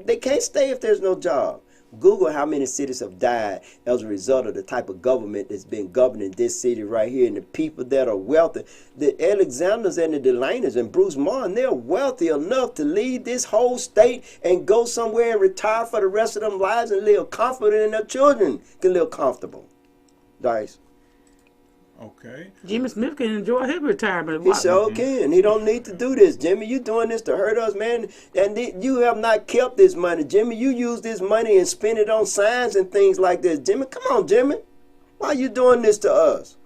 they can't stay if there's no job. Google how many cities have died as a result of the type of government that's been governing this city right here, and the people that are wealthy. The Alexanders and the Delaney's and Bruce Martin, they're wealthy enough to leave this whole state and go somewhere and retire for the rest of them lives and live comfortable, and their children can live comfortable. Dice. Okay. Jimmy Smith can enjoy his retirement. He sure can. He don't need to do this, Jimmy. You doing this to hurt us, man. And you have not kept this money, Jimmy. You use this money and spend it on signs and things like this, Jimmy. Come on, Jimmy. Why are you doing this to us?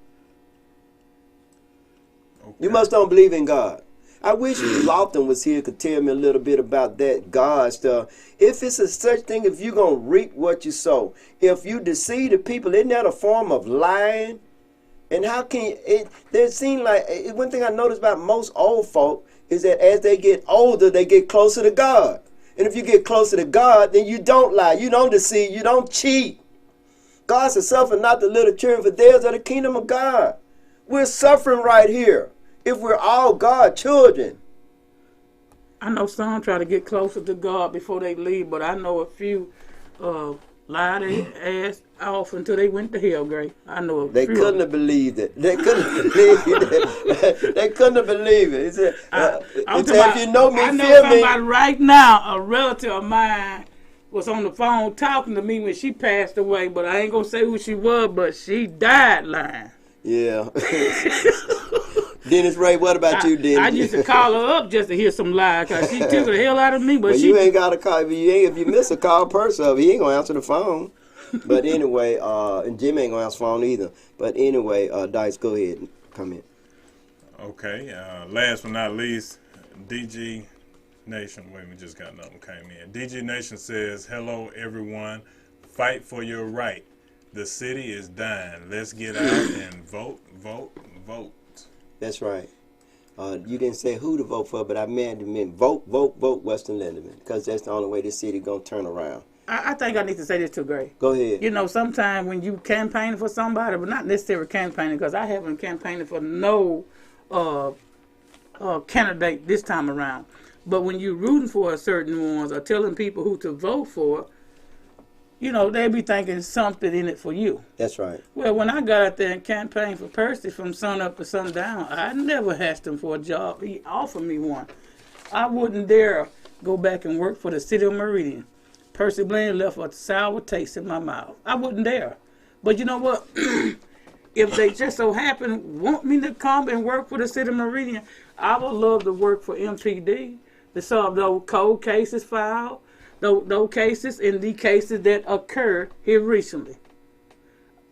Okay. You must don't believe in God. I wish Lofton was here, could tell me a little bit about that God stuff. If it's a such thing, if you're going to reap what you sow, if you deceive the people, isn't that a form of lying? And how can there seem like, one thing I noticed about most old folk is that as they get older, they get closer to God. And if you get closer to God, then you don't lie, you don't deceive, you don't cheat. God said, suffer not the little children, for theirs are the kingdom of God. We're suffering right here if we're all God children. I know some try to get closer to God before they leave, but I know a few lied their ass off until they went to hell, Gray. I know a They few. couldn't have believed it. They couldn't have believed it. They couldn't have believed it. He said, I'm he talking said, about- if you know me, I know fear me. somebody right now, a relative of mine, was on the phone talking to me when she passed away, but I ain't gonna say who she was, but she died lying. Yeah. Dennis Ray, what about you, Dennis? I used to call her up just to hear some lies, because she took the hell out of me, but Well, she... you ain't got to call. If you miss a call, person up, he ain't gonna answer the phone. But anyway, and Jimmy ain't gonna answer the phone either. But anyway, Dice, go ahead and come in. Okay. Last but not least, DG Nation. Wait, we just got another one came in. DG Nation says, "Hello, everyone. Fight for your right. The city is dying. Let's get out and vote, vote, vote." That's right. You didn't say who to vote for, but I meant vote, vote, vote Western Lindemann, because that's the only way this city gonna turn around. I think I need to say this too, Gray. Go ahead. You know, sometimes when you campaign for somebody, but not necessarily campaigning, because I haven't campaigned for no candidate this time around. But when you're rooting for a certain ones or telling people who to vote for, you know, they be thinking something in it for you. That's right. Well, when I got out there and campaigned for Percy from sun up to sundown, I never asked him for a job. He offered me one. I wouldn't dare go back and work for the city of Meridian. Percy Blaine left a sour taste in my mouth. I wouldn't dare. But you know what? If they just so happen want me to come and work for the city of Meridian, I would love to work for MPD to solve those cold cases filed, those cases and the cases that occurred here recently.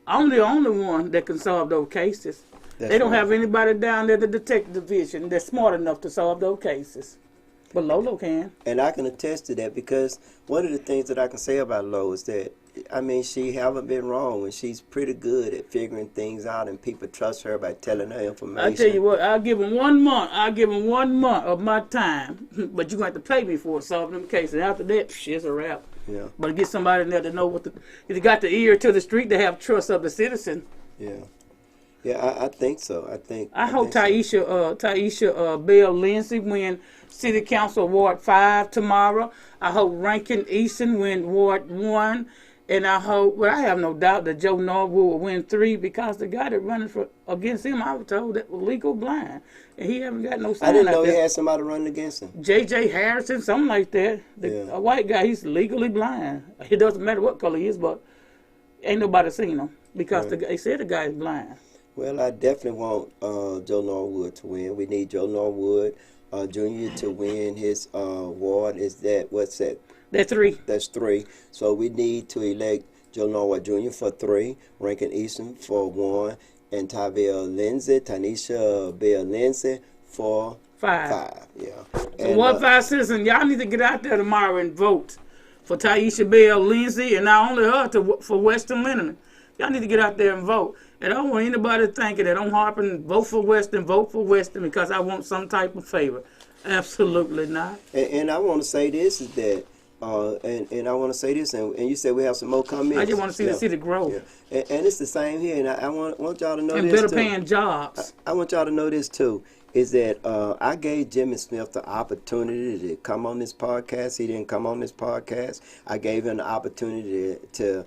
I'm the only one that can solve those cases. That's They don't right. have anybody down there at the detective division that's smart enough to solve those cases. But Lolo can. And I can attest to that, because one of the things that I can say about Lo is that, I mean, she haven't been wrong, and she's pretty good at figuring things out, and people trust her by telling her information. I tell you what, I'll give him 1 month. I'll give him 1 month of my time. But you're going to have to pay me for solving them cases. After that, it's a wrap. Yeah, But get somebody in there to know if they got the ear to the street, they have trust of the citizen. yeah. Yeah, I think so. I hope think so. Taisha Bell Lindsay win City Council Ward 5 tomorrow. I hope Rankin Easton win Ward 1. And I hope, well, I have no doubt that Joe Norwood will win 3, because the guy that running against him, I was told, that was legal blind. And he haven't got no sign I didn't know out he there. had somebody running against him. J.J. Harrison, something like that. Yeah. A white guy, he's legally blind. It doesn't matter what color he is, but ain't nobody seen him, because Right. they said the guy is blind. Well, I definitely want Joe Norwood to win. We need Joe Norwood Jr. to win his ward. Is that, what's that? They're 3. That's 3. So we need to elect Joe Norwood Jr. for 3, Rankin Easton for 1, and Tanisha Bell Lindsay for 5. 5. Yeah. So And, Ward 5 citizens, y'all need to get out there tomorrow and vote for Taisha Bell Lindsay, and not only her, for Western Lindemann. Y'all need to get out there and vote. And I don't want anybody thinking that I'm harping, vote for Western because I want some type of favor. Absolutely not. and I want to say this is that, and I want to say this, and you said we have some more comments. I just want to see the Yeah. city grow. Yeah. And it's the same here, and I want y'all to know And this better too. paying jobs. I want y'all to know this too, is that I gave Jimmy Smith the opportunity to come on this podcast. He didn't come on this podcast. I gave him the opportunity to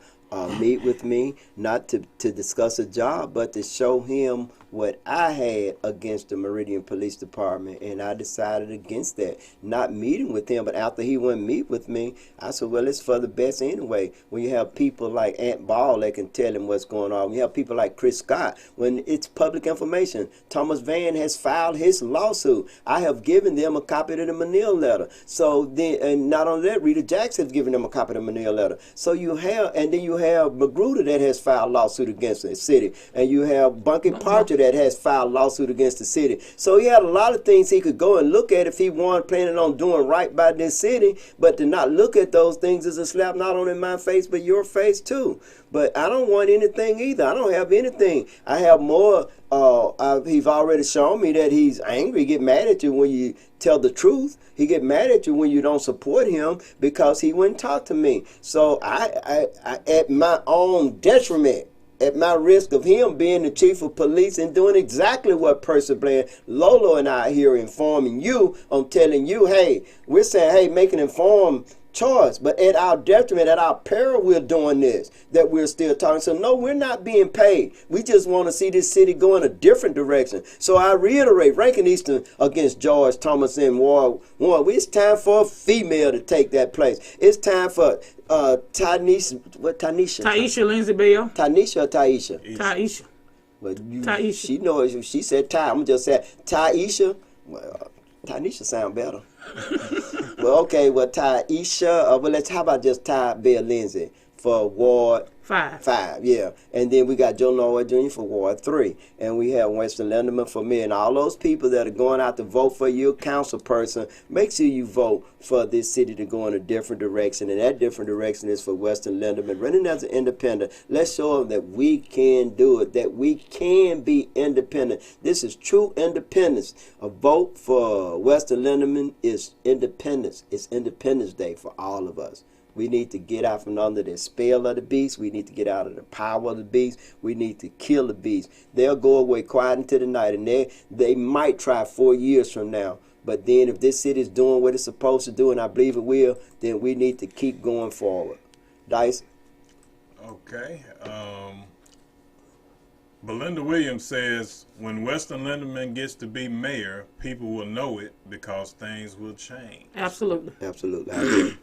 meet with me, not to discuss a job, but to show him what I had against the Meridian Police Department, and I decided against that, not meeting with him. But after he wouldn't meet with me, I said, well, it's for the best anyway. When you have people like Ant Ball that can tell him what's going on, when you have people like Chris Scott, when it's public information. Thomas Van has filed his lawsuit. I have given them a copy of the Manil letter. So then, and not only that, Rita Jackson has given them a copy of the Manil letter. So you have, and then you have Magruder that has filed lawsuit against the city, and you have Bunky Parcher that has filed lawsuit against the city. So he had a lot of things he could go and look at if he wanted, planning on doing right by this city. But to not look at those things is a slap not only my face but your face too. But I don't want anything either. I don't have anything. I have more. He's already shown me that he's angry. He get mad at you when you tell the truth. He get mad at you when you don't support him because he wouldn't talk to me. So I at my own detriment, at my risk of him being the chief of police and doing exactly what Percy Bland, Lolo and I are here informing you on telling you, hey, we're saying, hey, make an informed choice, but at our detriment, at our peril, we're doing this, that we're still talking. So no, we're not being paid. We just want to see this city go in a different direction. So I reiterate, Rankin Easton against George Thomas and Ward 1. It's time for a female to take that place. It's time for Tanisha Lindsay Bell. Tanisha or Taisha? Taisha. Well, Taisha. She knows. She said Ty. I'm gonna just say Taisha. Well, Tanisha sound better. Well, okay. Well, Taisha. Well, how about just Ty Bell Lindsay for Ward 5, yeah. And then we got Joe Noah Jr. for Ward 3. And we have Weston Linderman for me. And all those people that are going out to vote for your council person, make sure you vote for this city to go in a different direction. And that different direction is for Weston Linderman. Running as an independent, let's show them that we can do it, that we can be independent. This is true independence. A vote for Weston Linderman is independence. It's Independence Day for all of us. We need to get out from under the spell of the beast. We need to get out of the power of the beast. We need to kill the beast. They'll go away quiet into the night, and they might try 4 years from now. But then if this city is doing what it's supposed to do, and I believe it will, then we need to keep going forward. Dice? Okay. Belinda Williams says, when Weston Linderman gets to be mayor, people will know it because things will change. Absolutely. Absolutely. I agree.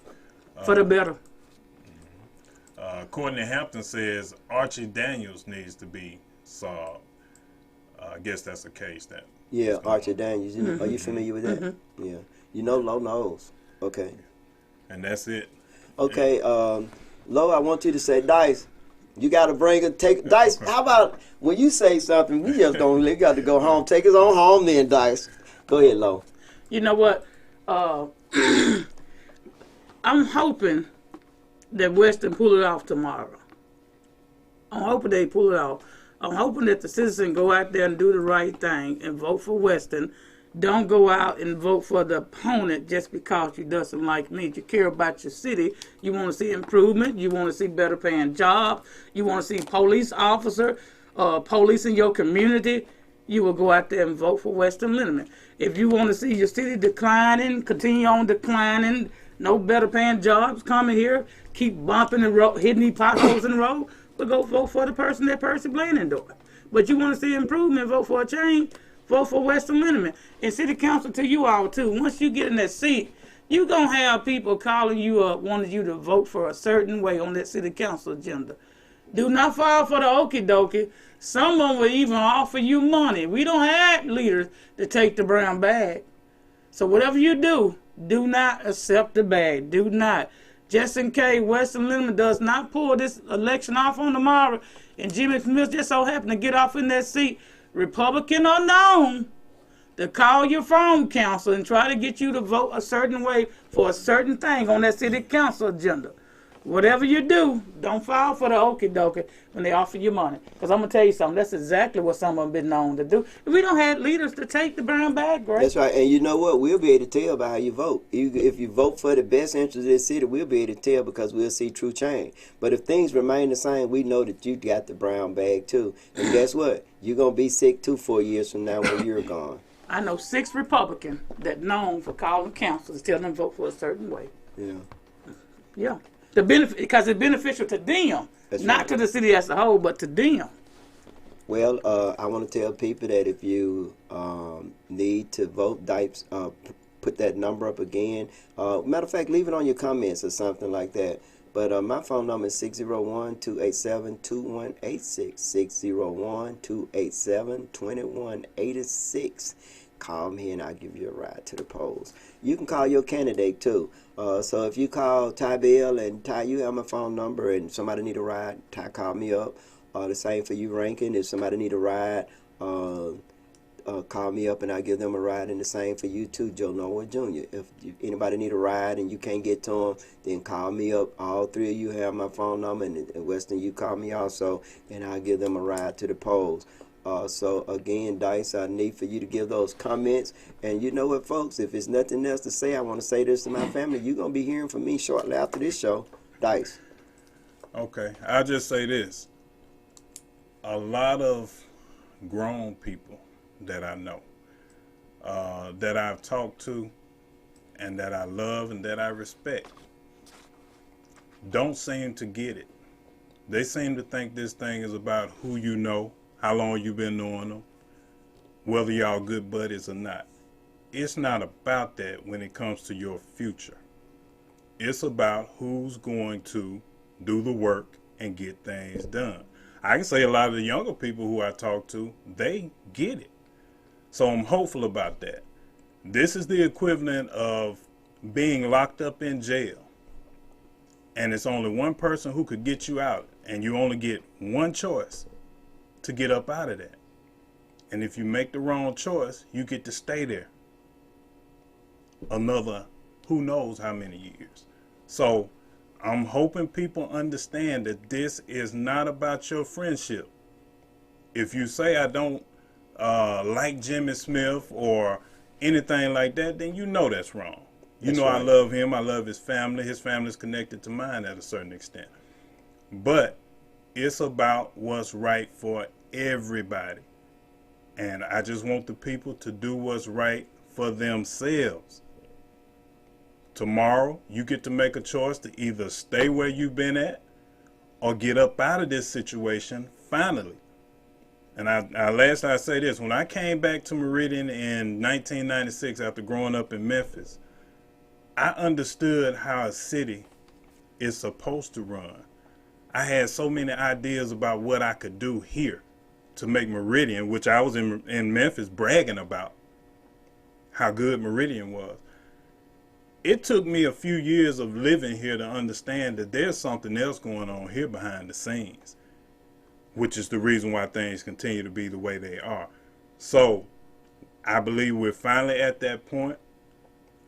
For the better. Courtney Hampton says Archie Daniels needs to be solved. I guess that's the case. Yeah, Archie Daniels. You know, are you familiar with that? Yeah. You know Lo knows. Okay. And that's it. Okay, Lo, I want you to say, Dice, you got to bring it. Dice, how about when you say something, we just don't got to go home. Take us on home then, Dice. Go ahead, Lo. You know what? I'm hoping that Weston pull it off tomorrow. I'm hoping they pull it off. I'm hoping that the citizens go out there and do the right thing and vote for Weston. Don't go out and vote for the opponent just because you doesn't like me. You care about your city. You want to see improvement. You want to see better paying jobs. You want to see police officer, police in your community. You will go out there and vote for Weston Linderman. If you want to see your city declining, continue on declining, no better paying jobs coming here, keep bumping the road, hitting these potholes in the road, but go vote for the person that Percy Bland endorsed. But you want to see improvement, vote for a change, vote for Weston Linderman. And city council to you all too. Once you get in that seat, you're going to have people calling you up, wanting you to vote for a certain way on that city council agenda. Do not fall for the okie dokie. Someone will even offer you money. We don't have leaders to take the brown bag. So whatever you do not accept the bag. Do not. Just in case Weston Linderman does not pull this election off on tomorrow and Jimmy Smith just so happened to get off in that seat, Republican or known, to call your phone council and try to get you to vote a certain way for a certain thing on that city council agenda. Whatever you do, don't fall for the okie dokie when they offer you money. Because I'm going to tell you something, that's exactly what some of them been known to do. We don't have leaders to take the brown bag, Greg. That's right. And you know what? We'll be able to tell by how you vote. If you vote for the best interest of this city, we'll be able to tell because we'll see true change. But if things remain the same, we know that you got the brown bag too. And guess what? You're going to be sick too 4 years from now when you're gone. I know 6 Republicans that known for calling councils, telling them to vote for a certain way. Yeah. Yeah. The benefit, because it's beneficial to them, That's not right. to the city as a whole, but to them. Well, I want to tell people that if you need to vote, Dipes, put that number up again. Matter of fact, leave it on your comments or something like that. But my phone number is 601-287-2186, 601-287-2186. Call me and I'll give you a ride to the polls. You can call your candidate too. So if you call Ty Bell and Ty, you have my phone number and somebody need a ride, Ty, call me up. The same for you, Rankin. If somebody need a ride, call me up and I'll give them a ride. And the same for you too, Joe Noah Jr. If anybody need a ride and you can't get to them, then call me up. All 3 of you have my phone number, and Weston, you call me also, and I'll give them a ride to the polls. So again, Dice, I need for you to give those comments. And you know what, folks, if there's nothing else to say, I want to say this to my family. You're going to be hearing from me shortly after this show. Dice. Okay, I'll just say this. a lot of grown people that I know, that I've talked to, and that I love and that I respect, don't seem to get it. They seem to think this thing is about who you know, how long you've been knowing them, whether y'all good buddies or not. It's not about that when it comes to your future. It's about who's going to do the work and get things done. I can say a lot of the younger people who I talk to, they get it. So I'm hopeful about that. This is the equivalent of being locked up in jail. And it's only one person who could get you out. And you only get one choice to get up out of that. And if you make the wrong choice, you get to stay there another who knows how many years. So I'm hoping people understand that this is not about your friendship. If you say I don't like Jimmy Smith or anything like that, then you know that's wrong. You know, right. I love him. I love his family. His family is connected to mine at a certain extent. But it's about what's right for everybody. And I just want the people to do what's right for themselves. Tomorrow, you get to make a choice to either stay where you've been at or get up out of this situation finally. And I say this, when I came back to Meridian in 1996 after growing up in Memphis, I understood how a city is supposed to run. I had so many ideas about what I could do here to make Meridian, which I was in Memphis bragging about how good Meridian was. It took me a few years of living here to understand that there's something else going on here behind the scenes, which is the reason why things continue to be the way they are. So I believe we're finally at that point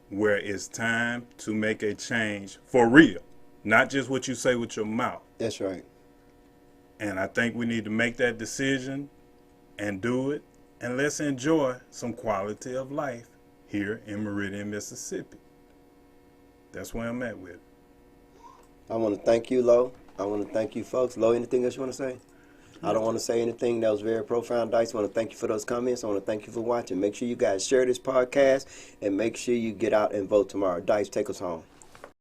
where it's time to make a change for real, not just what you say with your mouth. That's right. And I think we need to make that decision and do it, and let's enjoy some quality of life here in Meridian, Mississippi. That's where I'm at with it. I want to thank you, Lo. I want to thank you, folks. Lo, anything else you want to say? I don't want to say anything. That was very profound, Dice. I want to thank you for those comments. I want to thank you for watching. Make sure you guys share this podcast, and make sure you get out and vote tomorrow. Dice, take us home.